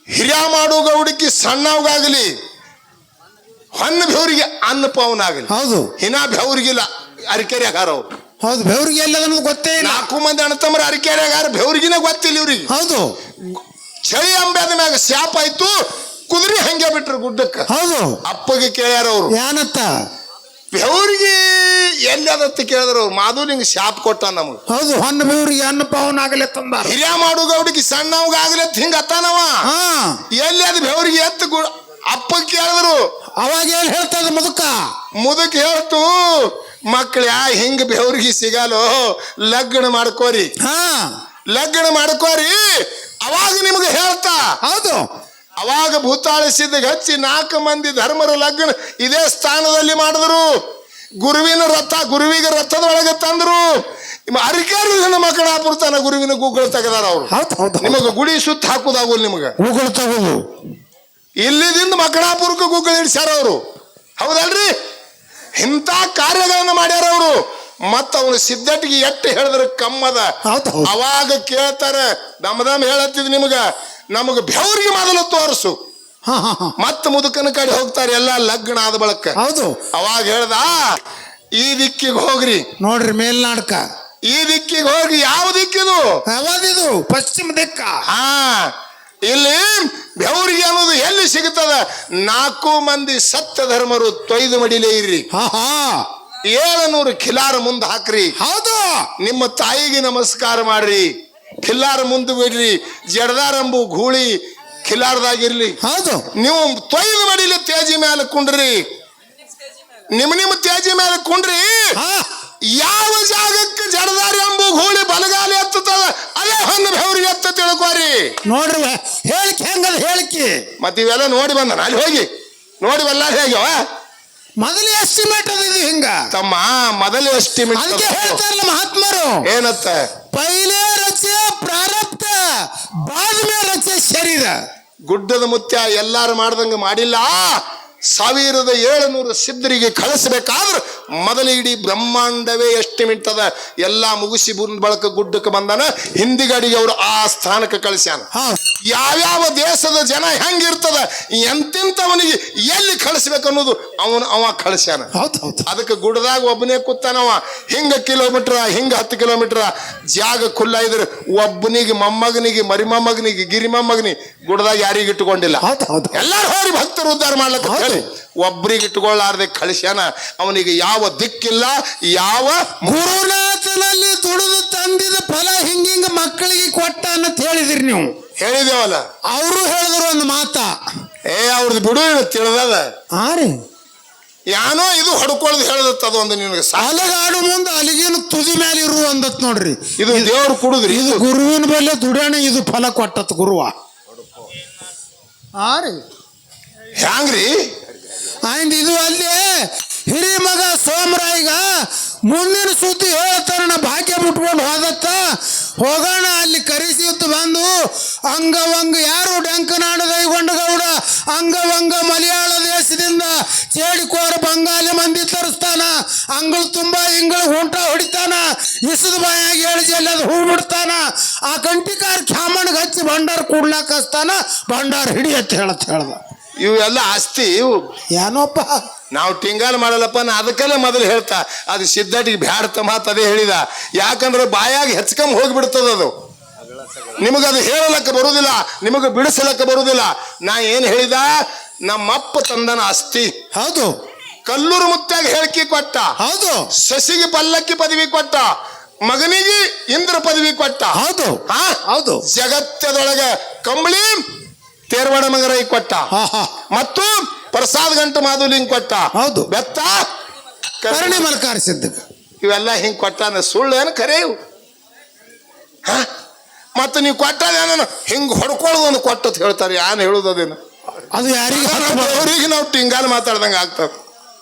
A: ಹಿರಿಯ ಮಾಡು ಗೌಡಿಗೆ ಸಣ್ಣವಗಾಗಲಿ ಹೊನ್ನ ಬೆವರಿಗೆ ಅನ್ನ ಪವನಾಗಲಿ.
B: ಹೌದು,
A: ಹಿನ ಬೆವರಿಗಿಲ್ಲ ಅರಿಕೆರೆಗಾರ ಅವ್ರು.
B: ಹೌದು, ಬೆವ್ರಿಗೆ ಎಲ್ಲದನ್ನು ಗೊತ್ತೇ ಇಲ್ಲ.
A: 4 ಮಂದಿ ಅಣ್ಣತಮ್ಮರ ಅರಿಕೆರೆಗಾರ ಬೆವರಿಗಿನ ಗೊತ್ತಿಲ್ಲ ಇವ್ರಿಗೆ.
B: ಹೌದು,
A: ಚಳಿ ಅಂಬೆದ ಮ್ಯಾಗ ಶಾಪ ಆಯ್ತು. ಕುದುರೆ ಹಂಗೆ ಬಿಟ್ರು ಗುಡ್ಡಕ್ಕೆ.
B: ಹೌದು,
A: ಅಪ್ಪಗೆ ಕೇಳ್ಯಾರ ಅವ್ರು
B: ಏನತ್ತ?
A: ಬೆವರಿಗೆ ಎಲ್ಲದತ್ತ ಕೇಳಿದ್ರು ಅವ್ರು. ಮಾಧುಲಿಂಗ ಶಾಪ ಕೊಟ್ಟ ನಮಗ.
B: ಹೌದು, ಹೊನ್ನ ಬೆವ್ರಿಗೆ ಅನ್ನ ಪಾವನ ಆಗಲೆ ತಂದಾರ.
A: ಹಿರಿಯ ಮಾಡು ಗೌಡಿಗೆ ಸಣ್ಣವಾಗ ಆಗ್ಲಿ ಹಿಂಗ ಅತ್ತಾನವ. ಎಲ್ಲಿ ಅದು ಬೆವರಿಗೆ ಎತ್ತು ಅಪ್ಪ ಕೇಳಿದ್ರು.
B: ಅವಾಗ ಏನ್ ಹೇಳ್ತದ
A: ಮುದುಕ ಹೇಳ್ತು, ಮಕ್ಳ ಹಿಂಗ ಬೆವರಿಗೆ ಸಿಗಲ್ಲೋ, ಲಗ್ನ ಮಾಡ್ಕೋರಿ, ಲಗ್ನ ಮಾಡ್ಕೋರಿ. ಅವಾಗ ನಿಮ್ಗೆ ಹೇಳ್ತಾ.
B: ಹೌದು,
A: ಅವಾಗ ಭೂತಾಳಿಸಿದ ಹಚ್ಚಿ 4 ಮಂದಿ ಧರ್ಮರು ಲಗ್ನ ಇದೇ ಸ್ಥಾನದಲ್ಲಿ ಮಾಡಿದ್ರು. ಗುರುವಿಗೆ ರಥದೊಳಗೆ ತಂದ್ರು. ಅರಿಕೆರು ಮಕ್ಕಳಾಪುರ ತನ ಗುರುವಿನ ಗೂಗಲ್ ತೆಗೆದಾರ ಅವ್ರು. ನಿಮಗ ಗುಡಿ ಸುತ್ತ ಹಾಕುದಾಗೋಲ್ ನಿಮಗ
B: ಗೂಗಲ್ ತಗೋದು.
A: ಇಲ್ಲಿದಿಂದ ಮಕ್ಕಳಾಪುರಕ್ಕೆ ಗೂಗಲ್ ಇಡ್ಸ್ಯಾರ ಅವರು. ಹೌದಲ್ರಿ? ಇಂಥ ಕಾರ್ಯಗಳನ್ನ ಮಾಡ್ಯಾರ ಅವರು. ಮತ್ತ ಅವನು ಸಿದ್ಧಟಿಗೆ ಎಟ್ಟು ಹೇಳಿದ್ರ ಕಮ್ಮದ. ಅವಾಗ ಕೇಳ್ತಾರ, ದಮದಮ್ ಹೇಳತ್ತಿದ್ ನಿಮಗ, ನಮಗ ಬೆವರಿಗೆ ಮೊದಲು ತೋರಿಸು. ಮತ್ತ ಮುದುಕನ ಕಡೆ ಹೋಗ್ತಾರೆ ಎಲ್ಲ ಲಗ್ನ ಆದ ಬಳಕ.
B: ಹೌದು,
A: ಅವಾಗ ಹೇಳ್ದ, ಈ ದಿಕ್ಕಿಗೆ ಹೋಗ್ರಿ
B: ನೋಡ್ರಿ ಮೇಲ್ನಾಡ್ಕ.
A: ಈ ದಿಕ್ಕಿಗೆ ಹೋಗಿ. ಯಾವ ದಿಕ್ಕಿದು?
B: ಯಾವ್ದಿದು? ಪಶ್ಚಿಮ ದಿಕ್ಕ.
A: ಇಲ್ಲಿ ಬೆವರಿಗೆ ಅನ್ನೋದು ಎಲ್ಲಿ ಸಿಗುತ್ತದ? 4 ಮಂದಿ ಸತ್ಯ ಧರ್ಮರು ತೊಯ್ದು ಮಡಿಲೇ ಇರ್ರಿ. 700 ಖಿಲಾರ ಮುಂದೆ ಹಾಕ್ರಿ.
B: ಹೌದು,
A: ನಿಮ್ಮ ತಾಯಿಗೆ ನಮಸ್ಕಾರ ಮಾಡ್ರಿ. ಖಿಲ್ಲಾರ ಮುಂದೆ ಬಿಡ್ರಿ. ಜಡದಾರಂಬು ಗೂಳಿ ಖಿಲ್ಲಾರದಾಗಿರ್ಲಿ.
B: ಹೌದು,
A: ನೀವು ತೊಯ್ದು ಮಡಿಲಿ ತೇಜಿ ಮೇಲೆ ಕುಂಡ್ರಿ. ನಿಮ್ಮ ತೇಜಿ ಮೇಲೆ ಕುಂಡ್ರಿ. ಯಾವ ಜಾಗಕ್ಕೆ ಜಡದಾರಿ ಅಂಬು ಗೂಳಿ ಬಲಗಾಲಿ ಎತ್ತದ ಅದೇ ಹೊನ್ನ ಬೆವರಿಗೆ ಎತ್ತ ತಿಳ್ಕೋರಿ.
B: ನೋಡ್ರಿ ಹೇಳಿಕೆ ಹೆಂಗದ ಹೇಳಿಕೆ.
A: ಮತ್ತ ಇವೆಲ್ಲ ನೋಡಿ ಬಂದ ಅಲ್ಲಿ ಹೋಗಿ ನೋಡಿ ಬಲ್ಲ ಹೇಗ್ಯವ.
B: ಮೊದಲ ಎಸ್ಟಿಮೇಟ್ ಅದು ಹಿಂಗ
A: ತಮ್ಮ, ಮೊದಲ ಎಸ್ಟಿಮೇಟ್.
B: ಅದಕ್ಕೆ ಹೇಳ್ತಾರಲ್ಲ ಮಹಾತ್ಮರು,
A: ಏನತ್ತ?
B: ಪೈಲೆ ರಚೆ ಪ್ರಾರಬ್ಧ, ಬಾದ್ಮೇ ರಚೆ ಶರೀರ.
A: ಗುಡ್ಡದ ಮುತ್ಯ ಎಲ್ಲಾರು ಮಾಡ್ದಂಗ ಮಾಡಿಲ್ಲ. 1700 ಸಿದ್ಧರಿಗೆ ಕಳಿಸ್ಬೇಕಾದ್ರೆ ಮೊದಲ ಇಡೀ ಬ್ರಹ್ಮಾಂಡವೇ ಎಸ್ಟಿಮೇಟ್ ಅದ. ಎಲ್ಲ ಮುಗಿಸಿ ಬಳಕ ಗುಡ್ಡಕ್ಕೆ ಬಂದಾನ. ಹಿಂದಿಗಡಿಗೆ ಅವರು ಆ ಸ್ಥಾನಕ್ಕೆ ಕಳಿಸ್ಯಾನ. ಯಾವ್ಯಾವ ದೇಶದ ಜನ ಹೆಂಗಿರ್ತದ, ಎಂತೆಂತವನಿಗೆ ಎಲ್ಲಿ ಕಳಿಸ್ಬೇಕು ಅನ್ನೋದು ಅವ ಕಳಿಸ್ಯಾನ. ಅದಕ್ಕೆ ಗುಡ್ಡದಾಗ ಒಬ್ಬನೇ ಕೂತಾನವ. ಹಿಂಗ ಕಿಲೋಮೀಟರ್, ಹಿಂಗ 10 ಕಿಲೋಮೀಟರ್ ಜಾಗ ಖುಲ್ಲ ಇದ್ರೆ ಒಬ್ಬನಿಗೆ, ಮೊಮ್ಮಗನಿಗೆ, ಮರಿಮೊಮ್ಮಗನಿಗೆ, ಗಿರಿಮೊಮ್ಮಗನಿಗೆ ಗುಡ್ಡದಾಗ ಯಾರಿಗೆ ಇಟ್ಟುಕೊಂಡಿಲ್ಲ. ಎಲ್ಲಾರು ಹೋರಿ ಭಕ್ತರು ಉದ್ಧಾರ ಮಾಡ್ಲಕ್ಕ ಹೇಳಿ ಒಬ್ರಿಗೆ ಇಟ್ಟುಕೊಳ್ಳಾರ್ದೆ ಕಳಿಸ್ಯಾನ. ಅವನಿಗೆ ಯಾವ ದಿಕ್ಕಿಲ್ಲ. ಯಾವ
B: ಗುರುನಾಥನಲ್ಲಿ ದುಡಿದು ತಂದಿದ ಫಲ ಹಿಂಗಿಂಗ ಮಕ್ಕಳಿಗೆ ಕೊಟ್ಟ ಅಂತ ಹೇಳಿದಿರಿ ನೀವು.
A: ಹೇಳಿದೇವಲ್ಲ,
B: ಅವರು ಹೇಳಿದ್ರು ಒಂದು ಮಾತ.
A: ಅವ್ರದ್ದು ಬಿಡು ತಿಳಿದದ.
B: ಯಾನೋ
A: ಇದು ಹೊಡ್ಕೊಳ್ಳೋದು ಹೇಳದತ್ತ. ಅದೊಂದು ನಿನಗೆ
B: ಅಲಗಾಡು ಮುಂದೆ ಅಲಿಗೇನು ತುದಿ ಮೇಲೆ ಇರುವ ಅಂದತ್ ನೋಡ್ರಿ.
A: ಇದು ದೇವ್ರು ಕುಡುದ್ರಿ.
B: ಇದು ಗುರುವಿನ ಮೇಲೆ ದುಡಾಣೆ ಇದು ಫಲ ಕೊಟ್ಟತ್ ಗುರುವ. ಹ್ಯಾಂಗ್ರಿ ಆಯ್ತು. ಇದು ಅಲ್ಲಿ ಹಿರಿ ಮಗ ಸೋಮರಾಯಿಗ ಮುಂದಿನ ಸುದ್ದಿ ಹೇಳ್ತಾನ ಭಾಗ್ಯ ಬಿಟ್ಕೊಂಡು ಹೋದತ್ತ ಹೋಗೋಣ ಅಲ್ಲಿ ಕರಿಸಿತ್ತು ಬಂದು ಅಂಗವಂಗ ಯಾರು ಡಂಕನಾಡದ ಗೌಡ ಅಂಗವಂಗ ಮಲಯಾಳ ದೇಶದಿಂದ ಚೇಡಿಕೋರ ಬಂಗಾಲಿ ಮಂದಿ ತರಿಸ್ತಾನ ಅಂಗಳು ತುಂಬ ಇಂಗಳು ಹೊಂಟ ಹೊಡಿತಾನ ಇಸದ ಬಾಯಾಗಿ ಹೇಳಿಸಿ ಅಲ್ಲಿ ಅದು ಹೂ ಬಿಡ್ತಾನ ಆ ಕಂಟಿಕಾರ ಖ್ಯಾಮಣ್ಗೆ ಹಚ್ಚಿ ಭಂಡಾರ ಕೂಡ್ಲಾಕ ಹಚ್ತಾನ ಭಂಡಾರ ಹಿಡಿಯತ್ತೆ ಹೇಳ್ದ
A: ಇವೆಲ್ಲ ಆಸ್ತಿ ಇವು
B: ಏನೋಪ್ಪ
A: ನಾವು ಟಿಂಗಾಲ್ ಮಾಡಲ್ಲಪ್ಪ ನಾ ಅದಕ್ಕೆಲ್ಲ ಮೊದಲು ಹೇಳ್ತಾ ಅದು ಸಿದ್ಧಟಿಗೆ ಬ್ಯಾಡ್ತ ಮಾತು ಅದೇ ಹೇಳಿದ ಯಾಕಂದ್ರೆ ಬಾಯಾಗಿ ಹೆಚ್ಕೊಂಡ್ ಹೋಗ್ಬಿಡ್ತದ ಅದು ನಿಮಗದು ಹೇಳಲಕ್ಕ ಬರುವುದಿಲ್ಲ ನಿಮಗೆ ಬಿಡಿಸಲಕ್ಕ ಬರುವುದಿಲ್ಲ ನಾ ಏನ್ ಹೇಳಿದ ನಮ್ಮಪ್ಪ ತಂದನ ಆಸ್ತಿ
B: ಹೌದು
A: ಕಲ್ಲೂರು ಮುತ್ತಾಗಿ ಹೇಳಿಕೆ ಕೊಟ್ಟ
B: ಹೌದು
A: ಸಸಿಗೆ ಪಲ್ಲಕ್ಕಿ ಪದವಿ ಕೊಟ್ಟ ಮಗನಿಗೆ ಇಂದ್ರ ಪದವಿ ಕೊಟ್ಟ
B: ಹೌದು
A: ಹಾ
B: ಹೌದು
A: ಜಗತ್ತದೊಳಗೆ ಕಂಬಳಿ ತೇರ್ವಾಡ ಮಗರೈ ಕೊಟ್ಟ ಮತ್ತು ಪ್ರಸಾದ್ ಗಂಟು ಮಾಧುಲಿಂಗ್ ಕೊಟ್ಟ
B: ಹೌದು
A: ಬೆತ್ತ
B: ಕರಣಿ ಮಲ್ಕಾರಿಸಿದ್ದ
A: ಇವೆಲ್ಲ ಹಿಂಗ್ ಕೊಟ್ಟ ಸುಳ್ಳು ಏನು ಖರೆ ಇವು ಮತ್ತೆ ನೀವು ಕೊಟ್ಟದೇನ ಹಿಂಗ್ ಹೊಡ್ಕೊಳ್ಳೋದು ಒಂದು ಕೊಟ್ಟತ್ ಹೇಳ್ತಾರೆ ಯಾನ್ ಹೇಳುದದೇನು
B: ಅದು ಯಾರಿಗೆ
A: ಅವ್ರಿಗೆ ನಾವು ಟಿಂಗಾಲ್ ಮಾತಾಡ್ದಂಗ ಆಗ್ತದ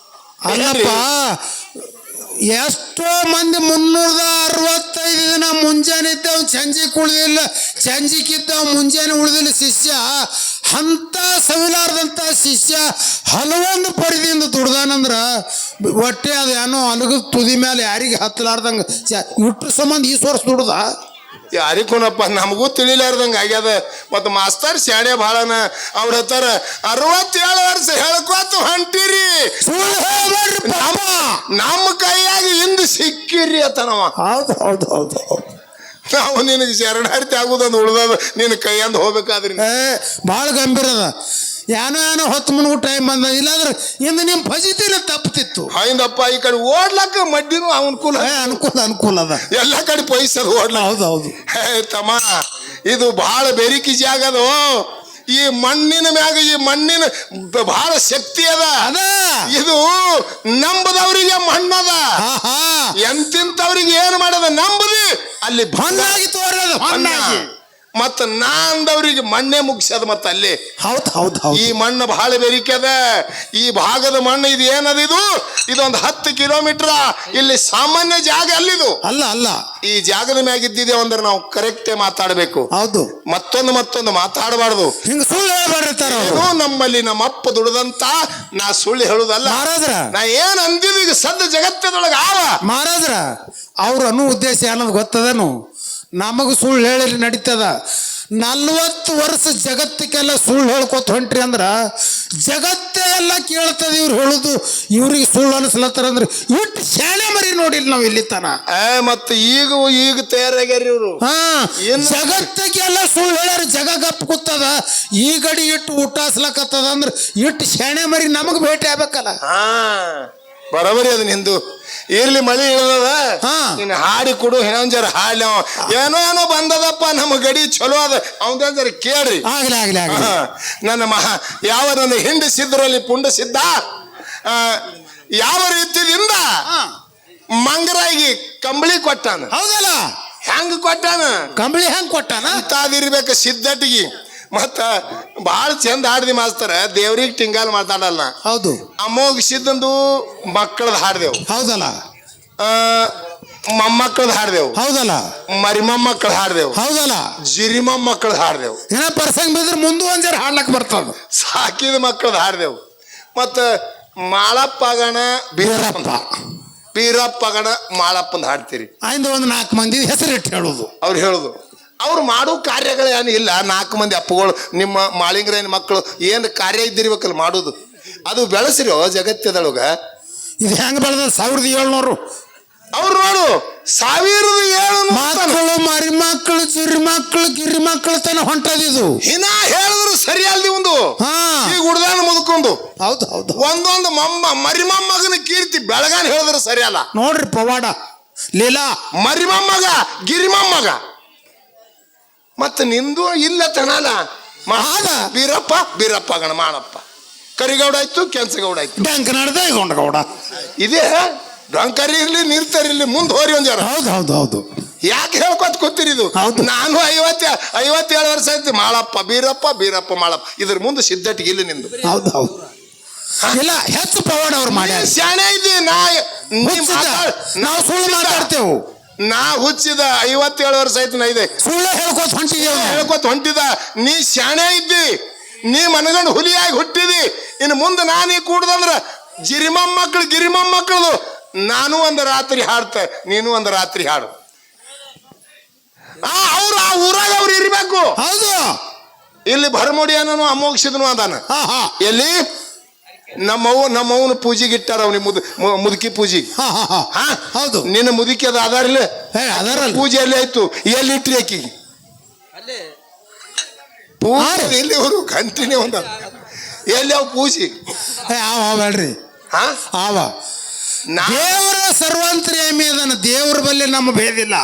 B: ಅಲ್ಲಪ್ಪ ಎಷ್ಟೋ ಮಂದಿ 365 ದಿನ ಮುಂಜಾನೆ ಇದ್ದವ್ ಸಂಜೆಗೆ ಉಳಿದಿಲ್ಲ ಸಂಜೆಗಿದ್ದವ್ ಮುಂಜಾನೆ ಉಳಿದಿಲ್ಲ ಶಿಷ್ಯ ಅಂತ ಸವಿಲಾರ್ದಂಥ ಶಿಷ್ಯ ಹಲವೊಂದು ಪರಿಧಿಯಿಂದ ದುಡ್ದಾನಂದ್ರ ಹೊಟ್ಟೆ ಅದು ಏನೋ ಅಲಗ ತುದಿ ಮೇಲೆ ಯಾರಿಗೆ ಹತ್ತಲಾರ್ದಂಗ ಇಟ್ರ ಸಂಬಂಧ ಈ ವರ್ಷ ದುಡ್ದ
A: ಯಾರಿಗೂನಪ್ಪ ನಮಗೂ ತಿಳಿಲಾರ್ದಂಗ ಆಗ್ಯದ ಮತ್ತು ಮಾಸ್ತರ್ ಶಾಣೆ ಭಾಳನ ಅವ್ರ ಹತ್ತಾರ 67 ವರ್ಷ ಹೇಳ್ಕೊತ ಹೊಂಟಿರಿ ನಮ್ಮ ಕೈಯಾಗಿ ಹಿಂದೆ ಸಿಕ್ಕಿರಿ ಅತನವ
B: ಹೌದು ಹೌದು ಹೌದು
A: ನಾವು ನಿನಗೆ ಶರಣಾರ್ಥಿ ಆಗುದಂದು ಉಳ್ದದ ನಿನ್ನ ಕೈಯಂದು ಹೋಗ್ಬೇಕಾದ್ರಿ
B: ಭಾಳ ಗಂಭೀರ ಅದ ಏನೋ 10 ಮಿನಿಟ್ ಟೈಮ್ ಬಂದ ಇಲ್ಲಾಂದ್ರೆ ಇಂದು ನಿಮ್ಮ ಫಜಿತಿನ ತಪ್ಪತಿತ್ತು
A: ಹೈಂದಪ್ಪ ಈ ಕಡೆ ಓಡ್ಲಕ್ಕ ಮಡ್ಡಿನೂ ಅನುಕೂಲ
B: ಅನುಕೂಲ ಅದ
A: ಎಲ್ಲ ಕಡೆ ಪೈಸದ ಓಡ್ಲ
B: ಹೌದು ಹೌದು
A: ತಮ್ಮ ಇದು ಬಹಳ ಬೆರಿಕಿ ಜಾಗ ಅದು ಈ ಮಣ್ಣಿನ ಮ್ಯಾಗ ಈ ಮಣ್ಣಿನ ಬಹಳ ಶಕ್ತಿ ಅದ ಇದು ನಂಬದವರಿಗೆ ಮಣ್ಣದ ಎಂತಿಂತವ್ರಿಗೆ ಏನ್ ಮಾಡದ ನಂಬದಿ ಅಲ್ಲಿ
B: ಭಣ್ಣಾಗಿ ತೋರದ
A: ಮತ್ತ ನಾಂದವ್ರಿಗೆ ಮಣ್ಣೆ ಮುಗಿಸದ ಮತ್ತ ಅಲ್ಲಿ
B: ಹೌದು ಹೌದು ಹೌದು
A: ಈ ಮಣ್ಣು ಬಹಳ ಬೆರಿಕೆದ ಈ ಭಾಗದ ಮಣ್ಣು ಇದು ಏನದ ಇದೊಂದು 10 ಕಿಲೋಮೀಟರ್ ಇಲ್ಲಿ ಸಾಮಾನ್ಯ ಜಾಗ ಅಲ್ಲಿದು
B: ಅಲ್ಲ ಅಲ್ಲ
A: ಈ ಜಾಗದ ಮ್ಯಾಗ ಇದ್ದಿದೆ ಅಂದ್ರೆ ನಾವು ಕರೆಕ್ಟೇ ಮಾತಾಡಬೇಕು
B: ಹೌದು
A: ಮತ್ತೊಂದು ಮಾತಾಡಬಾರ್ದು
B: ಹಿಂಗ ಸುಳ್ಳು ಹೇಳ್ಬಾರ್ತಾರ
A: ನಮ್ಮಲ್ಲಿ ನಮ್ಮಪ್ಪ ದುಡ್ದಂತ ನಾ ಸುಳ್ಳು ಹೇಳುದಲ್ಲ
B: ಮಹಾರಾಜ್ರ
A: ನಾ ಏನ್ ಅಂದಿದ್ದು ಈಗ ಸದ್ದ ಜಗತ್ತದೊಳಗ
B: ಮಹಾರಾಜ್ರ ಅವ್ರ ಅನ್ನೋ ಉದ್ದೇಶ ಅನ್ನೋದು ಗೊತ್ತದೇನು ನಮಗೂ ಸುಳ್ಳು ಹೇಳಿ ನಡೀತದ 40 ವರ್ಷ ಜಗತ್ತಿಗೆಲ್ಲ ಸುಳ್ಳು ಹೇಳ್ಕೊತ ಹೊಂಟ್ರಿ ಅಂದ್ರ ಜಗತ್ತೇ ಎಲ್ಲ ಕೇಳ್ತದ ಇವ್ರು ಹೇಳುದು ಇವ್ರಿಗೆ ಸುಳ್ಳು ಅನಿಸ್ಲತ್ತಾರ ಅಂದ್ರೆ ಇಟ್ಟು ಶಾಲೆ ಮರಿ ನೋಡಿಲ್ಲ ನಾವ್ ಇಲ್ಲಿ ತನ
A: ಮತ್ತೆ ಈಗ ತಯಾರಾಗ್ಯಾರ ಇವ್ರು
B: ಜಗತ್ತಿಗೆಲ್ಲ ಸುಳ್ಳು ಹೇಳ್ಯಾರ ಜಗ ಗಪ್ ಕೂತದ ಈ ಗಡಿ ಇಟ್ಟು ಊಟ ಹಸ್ಲಕತ್ತದ ಅಂದ್ರೆ ಇಟ್ಟು ಶಾಣೆ ಮರಿ ನಮಗ್ ಭೇಟಿ ಆಗ್ಬೇಕಲ್ಲ
A: ಬರಬರಿ ಅದು ನಿಂದು ಇರ್ಲಿ ಮಳಿ ಇಳದ ಇನ್ನು ಹಾಡಿ ಕೊಡು ಏನೊಂಜರ ಹಾಡ್ಲಿ ಏನೋ ಬಂದದಪ್ಪ ನಮ್ಮ ಗಡಿ ಚಲೋ ಅದ ಅವನಂಜರ ಕೇಳ್ರಿ
B: ಆಗ್ಲಿ ಆಗ್ಲಿ ಆಗ್ಲಿ
A: ನನ್ನ ಯಾವ ನನ್ನ ಹಿಂಡು ಸಿದ್ರಲ್ಲಿ ಪುಂಡ ಸಿದ್ಧ ಯಾವ ರೀತಿಯಿಂದ ಮಂಗರಾಗಿ ಕಂಬಳಿ ಕೊಟ್ಟಾನ
B: ಹೌದಲ್ಲ
A: ಹೆಂಗ್ ಕೊಟ್ಟಾನ
B: ಕಂಬಳಿ ಹೆಂಗ್ ಕೊಟ್ಟಾನ
A: ಅಂತಾದಿರ್ಬೇಕು ಸಿದ್ಧಟಿಗೆ ಮತ್ತ ಬಾಳ ಚಂದ ಹಾಡ್ದಿ ಮಾಸ್ತರ ದೇವ್ರಿಗೆ ಟಿಂಗಾಲ್ ಮಾತಾಡಲ್ಲ
B: ಹೌದು
A: ಅಮೋಘ ಸಿದ್ದಂದು ಮಕ್ಕಳದ ಹಾಡ್ದೇವು
B: ಹೌದಲ್ಲ
A: ಮೊಮ್ಮಕ್ಕಳದ ಹಾಡ್ದೇವು
B: ಹೌದಲ್ಲ
A: ಮರಿಮಮ್ಮಕ್ಕಳ ಹಾಡ್ದೇವು
B: ಹೌದಲ್ಲ
A: ಜಿರಿಮಮ್ಮಕ್ಕಳದ ಹಾಡ್ದೇವು
B: ಏನ ಪರ್ಸಂಗ್ ಬಿದ್ರೆ ಮುಂದೆ ಒಂದ್ಸರಿ ಹಾಡ್ಲಕ್ ಬರ್ತದ
A: ಸಾಕಿದ ಮಕ್ಕಳದ ಹಾಡ್ದೇವು ಮತ್ತ ಮಾಳಪ್ಪಗಣ ಬೀರಪ್ಪಗಣ ಮಾಳಪ್ಪಂದ ಹಾಡ್ತೀರಿ
B: ಆಯ್ತು ಒಂದು 4 ಮಂದಿ ಹೆಸರಿಟ್ಟು ಹೇಳುದು
A: ಅವ್ರು ಹೇಳುದು ಅವ್ರು ಮಾಡೋ ಕಾರ್ಯಗಳು ಏನು ಇಲ್ಲ 4 ಮಂದಿ ಅಪ್ಪಗಳು ನಿಮ್ಮ ಮಾಳಿಂಗ್ರೇನ್ ಮಕ್ಕಳು ಏನು ಕಾರ್ಯ ಇದ್ದಿರ್ಬೇಕಲ್ಲ ಮಾಡೋದು ಅದು ಬೆಳೆಸಿರೋ ಜಗತ್ತದೊಳಗ
B: ಇದು ಹೆಂಗ್ ಬೆಳೆದ 1700
A: ಅವ್ರು ನೋಡು 1700
B: ಮಕ್ಕಳು ಮರಿ ಮಕ್ಕಳು ಚಿರಿ ಮಕ್ಕಳು ಗಿರಿ ಮಕ್ಕಳು ತನ ಹೊಂಟದಿದು
A: ಇನ್ನ ಹೇಳಿದ್ರು ಸರಿ ಅಲ್ದಿ ಒಂದು ಈಗ ಹುಡ್ದಾನ ಮುದುಕೊಂಡು
B: ಹೌದು ಹೌದು
A: ಒಂದೊಂದು ಮರಿಮಮ್ಮಗನ ಕೀರ್ತಿ ಬೆಳಗಾನ ಹೇಳಿದ್ರು ಸರಿ ಅಲ್ಲ
B: ನೋಡ್ರಿ ಪವಾಡ ಲೀಲಾ
A: ಮರಿಮಮ್ಮಗ ಗಿರಿಮಮ್ಮಗ ಮತ್ತೆ ನಿಂದು ಇಲ್ಲ ತನಲ್ಲ ಬೀರಪ್ಪ ಗಣ ಮಾಡಪ್ಪ ಕರಿಗೌಡ ಆಯ್ತು ಕೆಂಚಗೌಡ ಆಯ್ತು
B: ಡಂಕನಾಡ್ದೆ ಗೊಂಡಗೌಡ
A: ಇದೇ ಡಂಕರಿ ಇರ್ಲಿ ನಿರ್ತಾರಿರ್ಲಿ ಮುಂದೆ ಹೋರಿ ಒಂಜಾರ
B: ಹೌದು ಹೌದು ಹೌದು
A: ಯಾಕೆ ಹೇಳ್ಕೊತ ಕೂತಿರಿ ಇದು ನಾನು 57 ವರ್ಷ ಆಯ್ತು ಮಾಳಪ್ಪ ಬೀರಪ್ಪ ಮಾಳಪ್ಪ ಇದ್ರ ಮುಂದೆ ಸಿದ್ಧಟಿಗೆ ಇಲ್ಲ ನಿಂದು
B: ಹೌದು ಹೌದು ಇಲ್ಲ ಹೆಚ್ಚು ಪವಾಡ ಅವ್ರು ಮಾಡ್ಯಾರ.
A: ಶಾಣೆ ಇದ್ದಿ
B: ನಾವು ಸುಳ್ಳು ಮಾತಾಡ್ತೇವು.
A: ನಾ ಹುಚ್ಚಿದ 57 ವರ್ಷ ಆಯ್ತು ನಾ ಇದೆ
B: ಸುಳ್ಳು ಹೇಳ್ಕೋತ ಹೊಂಟಿದ್ದೇವೆ.
A: ಹೇಳ್ಕೊತ ಹೊಂಟಿದ. ನೀ ಶಾಣೆ ಇದ್ದಿ, ನೀ ಮನಗಂಡು ಹುಲಿಯಾಗಿ ಹುಟ್ಟಿದಿ. ಇನ್ನು ಮುಂದೆ ನಾನೀ ಕೂಡ್ದಂದ್ರ ಗಿರಿಮಮ್ಮಕ್ಕಳು ಗಿರಿಮಮ್ಮಕ್ಕಳದು ನಾನು ಒಂದು ರಾತ್ರಿ ಹಾಡ್ತೆ, ನೀನು ಒಂದು ರಾತ್ರಿ ಹಾಡು. ಅವ್ರು ಆ ಊರಾಗ ಅವ್ರು ಇರ್ಬೇಕು.
B: ಹೌದು.
A: ಇಲ್ಲಿ ಭರಮೋಡಿ ಅನ್ನೋ ಅಮೋಕ್ಷದನು ಅದಾನ. ಎಲ್ಲಿ ನಮ್ಮವನ ಪೂಜೆಗೆ ಇಟ್ಟಾರ ಅವ್ನಿಗೆ ಮುದುಕಿ ಪೂಜೆಗೆ.
B: ಹೌದು.
A: ನಿನ್ನ ಮುದುಕಿ ಅದು ಆಧಾರಿಲ್ಲ ಪೂಜೆ ಎಲ್ಲಿ ಆಯ್ತು, ಎಲ್ಲಿ ಇಟ್ರಿ ಆಕಿಗೆ ಪೂಜೆ ಎಲ್ಲಿ ಅವರು ಕಂಟಿನ್ಯೂ ಒಂದ ಎಲ್ಲಿ ಅವ್ ಪೂಜೆ
B: ಬೇಡ್ರಿ. ಆವ ದೇವರ ಸರ್ವಾಂತರ್ಯಾಮಿ ಅದನ್ನ, ದೇವರ ಬಲ್ಲಿ ನಮ್ಮ ಭೇದಿಲ್ಲ.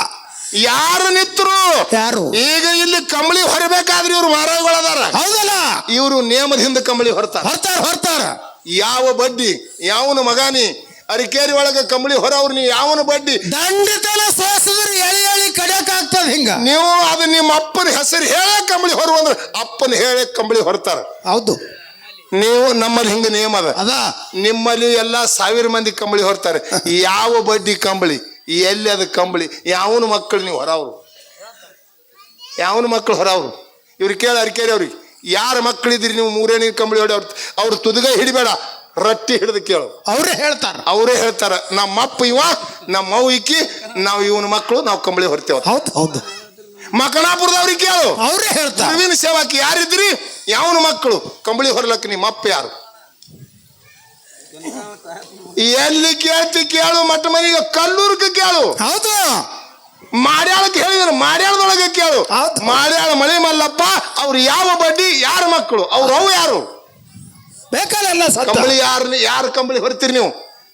A: ಯಾರು ನಿತ್ರು
B: ಯಾರು
A: ಈಗ ಇಲ್ಲಿ ಕಂಬಳಿ ಹೊರಬೇಕಾದ್ರೆ ಇವ್ರು ಮಾರಾಯಗಳದಾರ.
B: ಹೌದಲ್ಲ,
A: ಇವರು ನೇಮದಿಂದ ಕಂಬಳಿ
B: ಹೊರ್ತಾರ.
A: ಯಾವ ಬಡ್ಡಿ ಯಾವನ ಮಗಾನಿ ಅರಿಕೇರಿ ಒಳಗ ಕಂಬಳಿ ಹೊರ ಅವ್ರು ನೀವು ಯಾವನ ಬಡ್ಡಿ
B: ದಂಡತನ ಸೋಸಿದ್ರೆ ಎಳಿ ಎಳಿ ಕಡಿಯಕ್ ಆಗ್ತದ. ಹಿಂಗ
A: ನೀವು ಅದು ನಿಮ್ಮ ಅಪ್ಪನ ಹೆಸರು ಹೇಳ ಕಂಬಳಿ ಹೊರ ಅಂದ್ರೆ ಅಪ್ಪನ ಹೇಳಿ ಕಂಬಳಿ ಹೊರತಾರ.
B: ಹೌದು.
A: ನೀವು ನಮ್ಮಲ್ಲಿ ಹಿಂಗ ನೇಮ
B: ಅದ.
A: ನಿಮ್ಮಲ್ಲಿ ಎಲ್ಲಾ 1000 ಮಂದಿ ಕಂಬಳಿ ಹೊರ್ತಾರೆ. ಯಾವ ಬಡ್ಡಿ ಕಂಬಳಿ ಎಲ್ಲಿ ಅದ ಕಂಬಳಿ ಯಾವನ ಮಕ್ಕಳು ನೀವು ಹೊರವ್ರು, ಯಾವನ ಮಕ್ಕಳು ಹೊರವ್ರು ಇವ್ರು ಕೇಳ ಅರಿಕೇರಿ ಅವ್ರಿಗೆ ಯಾರ ಮಕ್ಕಳಿದ್ರಿ ನೀವು 3 ನೀರು ಕಂಬಳಿ ಹೊಡಿ ಅವ್ರ ತುದುಗ ಹಿಡಿಬೇಡ, ರಟ್ಟಿ ಹಿಡಿದು ಕೇಳು. ಅವರೇ ಹೇಳ್ತಾರ ನಮ್ಮಪ್ಪ ಇವ ನಮ್ಮವ್ ಇಕ್ಕಿ ನಾವು ಇವನ ಮಕ್ಕಳು ನಾವು ಕಂಬಳಿ ಹೊರ್ತೇವ.
B: ಹೌದು.
A: ಮಕಣಾಪುರದವ್ರಿಗೆ ಕೇಳು,
B: ಅವರೇ ಹೇಳ್ತಾರೆ.
A: ಪ್ರವೀಣ್ ಸೇವಾಕಿ ಯಾರಿದ್ರಿ, ಯಾವನ ಮಕ್ಕಳು ಕಂಬಳಿ ಹೊರಲಕ್ಕ ನಿಮ್ಮ ಅಪ್ಪ ಯಾರು? ಎಲ್ಲಿ ಕೇಳ್ತಿ ಕೇಳು. ಮಟ್ಟ ಮನೆಗೆ ಕಲ್ಲೂರ್ಗೆ ಕೇಳು.
B: ಹೌದು.
A: ಮಾಡ್ಯಾಳಕ್ಕೆ ಹೇಳಿದ್ರು, ಮಾಡ್ಯಾಳದೊಳಗೆ ಕೇಳು. ಮಾಡ್ಯಾಳ ಮಳೆ ಮಲ್ಲಪ್ಪ ಅವ್ರು ಯಾವ ಬಡ್ಡಿ ಯಾರ ಮಕ್ಕಳು, ಅವ್ರವ್ ಯಾರು
B: ಬೇಕಲ್ಲ.
A: ಕಂಬಳಿ ಯಾರು ಕಂಬಳಿ ಹೊರ್ತೀರಿ ನೀವು?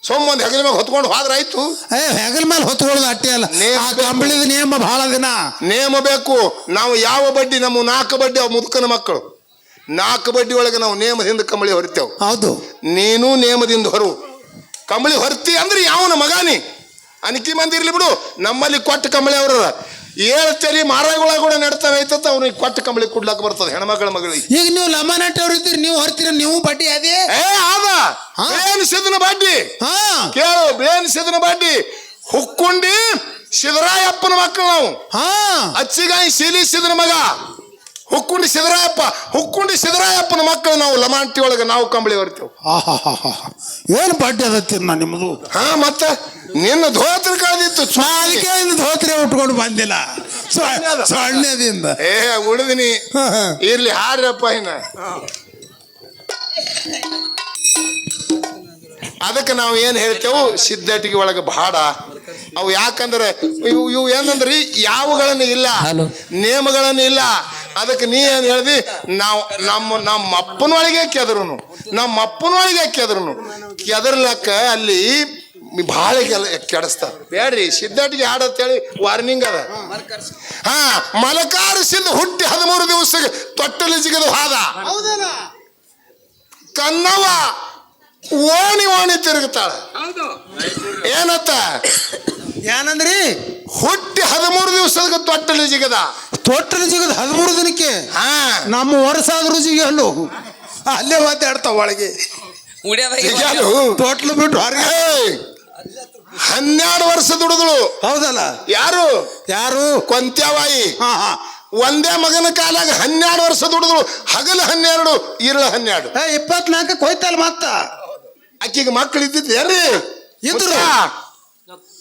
A: ಸೋಮೊಂದು ಹೆಗಲ ಮೇಲೆ ಹೊತ್ಕೊಂಡು ಹೋದ್ರ ಆಯ್ತು.
B: ಹೆಗಲ ಮೇಲೆ ಹೊತ್ಕೊಳ್ಳೋದು ಅಟ್ಟೆ ಅಲ್ಲ, ಕಂಬಳಿದ ನಿಯಮ ಬಹಳ ದಿನ
A: ನೇಮ ಬೇಕು. ನಾವು ಯಾವ ಬಡ್ಡಿ ನಮ್ಮ 4 ಬಡ್ಡಿ ಅವ್ ಮುದುಕನ ಮಕ್ಕಳು 4 ಬಡ್ಡಿ ಒಳಗೆ ನಾವು ನೇಮದಿಂದ ಕಂಬಳಿ ಹೊರ್ತೇವೆ.
B: ಹೌದು.
A: ನೀನು ನೇಮದಿಂದ ಹೊರು. ಕಂಬಳಿ ಹೊರ್ತಿ ಅಂದ್ರೆ ಯಾವನ ಮಗಾನಿ ಅನಿಕಿ ಮಂದಿ ಇರ್ಲಿ ಬಿಡು. ನಮ್ಮಲ್ಲಿ ಕೊಟ್ಟ ಕಂಬಳಿ ಅವ್ರ 7 ತಲೆ ಮಾರಾಯಗಳ ಕೂಡ ನಡ್ತಾವೆ ಐತತ್ತ ಅವ್ನಿಗೆ ಕೊಟ್ಟ ಕಂಬಳಿ ಕುಡ್ಲಾಕ ಬರ್ತದೆ ಹೆಣ್ಮಕ್ಳ ಮಗಳಿಗೆ.
B: ಈಗ ನೀವು ಲಮಾನಟ್ಟಿ ಅವ್ರು ಇದ್ದೀರಿ, ನೀವು ಹೊರ್ತೀರ, ನೀವು ಬಡ್ಡಿ ಅದೇ
A: ಬೇನ್ ಸಿದನ ಬಡ್ಡಿ ಕೇಳು. ಬೇನ್ ಸಿದನ ಬಡ್ಡಿ ಹುಕ್ಕೊಂಡಿ ಸಿದ್ದರಾಯಪ್ಪನ ಮಕ್ಕಳು ನಾವು. ಅಚ್ಚಿಗಾಯಿ ಶೀಲಿ ಸಿದನ ಮಗ ಹುಕ್ಕುಂಡಿ ಸಿದ್ದರಾಯಪ್ಪನ ಮಕ್ಕಳು ನಾವು. ಲಮಾಂಟಿ ಒಳಗೆ ನಾವು ಕಂಬಳಿ ಹೊರ್ತೇವೆ.
B: ಏನು ಬಡ್ಡಿ ಅದತ್ತಿನ ನಿಮ್ಮದು?
A: ಮತ್ತೆ ನಿನ್ನ ಧೋತ್ರ ಕಳೆದಿತ್ತು,
B: ಅದಕ್ಕೆ ಧೋತ್ರೆ ಉಟ್ಕೊಂಡು ಬಂದಿಲ್ಲ ಸೊಣ್ಣದಿಂದ.
A: ಉಳಿದಿನಿ ಇರ್ಲಿ ಹಾಡ್ರಪ್ಪ. ಇನ್ನ ಅದಕ್ಕೆ ನಾವು ಏನ್ ಹೇಳ್ತೇವೆ, ಸಿದ್ಧಟಿಗೆ ಒಳಗೆ ಭಾಡ ಅವು. ಯಾಕಂದ್ರೆ ಇವು ಏನಂದ್ರಿ ಯಾವುಗಳನ್ನು ಇಲ್ಲ, ನೇಮಗಳನ್ನು ಇಲ್ಲ. ಅದಕ್ಕೆ ನೀ ಏನ್ ಹೇಳ್ದಿ, ನಾವು ನಮ್ಮ ಅಪ್ಪನೊಳಗೆ ಕೆದರುನು ಕೆದರ್ಲಕ್ಕ ಅಲ್ಲಿ ಭಾಳ ಕೆಡಿಸ್ತಾರ. ಬೇಡ್ರಿ ಸಿದ್ಧಟಿಗೆ ಹಾಡತ್ತೇಳಿ ವಾರ್ನಿಂಗ್ ಅದ. ಮಲಕಾರ ಸಿದ್ಧ ಹುಟ್ಟಿ 13 ದಿವಸ ತೊಟ್ಟಲು ಜಿಗದು ಹಾದ. ಕನ್ನವ ಓಣಿ ತಿರುಗುತ್ತಾಳ.
B: ಏನಂದ್ರಿ?
A: ಹುಟ್ಟಿ 13 ದಿವಸದ ತೊಟ್ಟಲು ಜಿಗದ
B: 13 ದಿನಕ್ಕೆ. ನಮ್ಮ ವರ್ಷ ಆದ್ರೂ ಜಿಗಲು ಅಲ್ಲೇ ಮಾತಾಡ್ತಾವ ಒಳಗೆ ತೊಟ್ಲು ಬಿಟ್ಟು ಹೊರಗೆ. 12 ವರ್ಷ ದುಡಿದಳು. ಹೌದಲ್ಲ? ಯಾರು ಕೊಂತ್ಯಾವಾಯಿ. ಒಂದೇ ಮಗನ ಕಾಲಾಗ 12 ವರ್ಷ ದುಡಿದಳು. ಹಗಲು 12 ಇರಳು 12. 24 ಹೋಯ್ತಲ್ಲ ಮತ್ತ.
A: ಆಕಿಗೆ ಮಕ್ಕಳು ಇದ್ದಿದ್ದೇನ್ರಿ?
B: ಇದ್ರು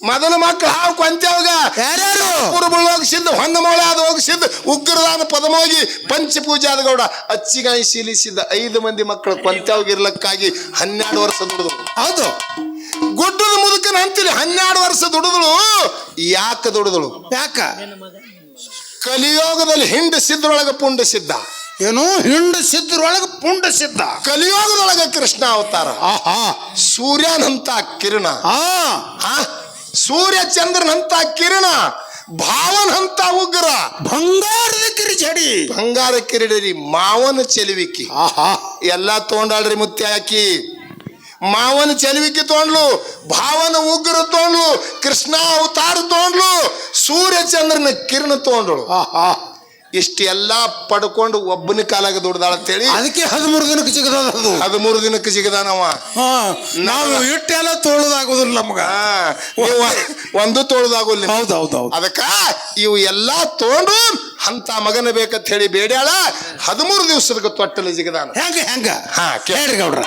A: ಮೊದಲ ಮಕ್ಕಳು ಹಾವು ಕೊಂತ್ಯಾವಾಗ
B: ಯಾರ್ಯಾರು?
A: ಪುರಬುಳ್ಳ ಹೋಗಿಸಿದ್ದು, ಹೊನ್ನಮೋಳೆ ಆದ ಹೋಗಿಸಿದ್ದು, ಉಗ್ರದಾನ ಪದಮೋಗಿ ಪಂಚಪೂಜೆ ಆದ ಗೌಡ ಅಚ್ಚಿಗಾಯಿ ಶೀಲಿಸಿದ್ದ 5 ಮಂದಿ ಮಕ್ಕಳು ಕೊಂತ್ಯಾವಾಗ ಇರ್ಲಕ್ಕಾಗಿ 12 ವರ್ಷ ದುಡಿದ್ರು.
B: ಹೌದು.
A: ಗುಡ್ಡದ ಮುದುಕನ ಅಂತೀರಿ 12 ವರ್ಷ ದುಡಿದಳು. ಯಾಕೆ ದುಡಿದಳು? ಕಲಿಯೋಗದಲ್ಲಿ ಹಿಂಡ ಸಿದ್ರೊಳಗ ಪುಂಡ ಸಿದ್ಧ.
B: ಏನು ಹಿಂಡ ಸಿದ್ರೊಳಗ ಪುಂಡ ಸಿದ್ಧ?
A: ಕಲಿಯೋಗದೊಳಗ ಕೃಷ್ಣ ಅವತಾರ. ಸೂರ್ಯನಂತ ಕಿರಣ, ಸೂರ್ಯ ಚಂದ್ರನಂತ ಕಿರಣ, ಭಾವನಂತ ಉಗ್ರ, ಬಂಗಾರ ಕಿರೀಡಿ ಮಾವನ ಚೆಲುವಿಕಿ ಎಲ್ಲಾ ತಗೊಂಡಾಳ್ರಿ. ಮುತ್ಯ ಹಾಕಿ ಮಾವನ ಚೆಲುವಿಕೆ ತಗೊಂಡ್ಲು, ಭಾವನ ಉಗ್ರ ತಗೊಂಡ್ಲು, ಕೃಷ್ಣ ಅವತಾರ ತಗೊಂಡ್ಲು, ಸೂರ್ಯ ಚಂದ್ರನ ಕಿರಣ ತಗೊಂಡ್ಳು. ಇಷ್ಟೆಲ್ಲಾ ಪಡ್ಕೊಂಡು ಒಬ್ಬನ ಕಾಲಾಗ ದುಡ್ದಾಳ ಅಂತೇಳಿ
B: ಅದಕ್ಕೆ 13 ದಿನಕ್ಕೆ ಸಿಗದ ಅದು
A: 13 ದಿನಕ್ಕೆ ಸಿಗದಾನವ.
B: ನಾವು ಇಟ್ಟೆಲ್ಲ ತೋಳುದಾಗೋದಿಲ್ಲ ನಮ್ಗ.
A: ನೀವು ಒಂದು ತೋಳುದಾಗೋಲ್ಲ.
B: ಹೌದೌದು.
A: ಅದಕ್ಕ ಇವು ಎಲ್ಲಾ ತಗೊಂಡು ಅಂತ ಮಗನ ಬೇಕಂತ ಹೇಳಿ ಬೇಡ್ಯಾಳ. 13 ದಿವಸದ ತೊಟ್ಟಲು ಸಿಗದಾನ.
B: ಹೆಂಗ
A: ಹಾ
B: ಕೇಳ್ರಿ ಗೌಡ್ರ.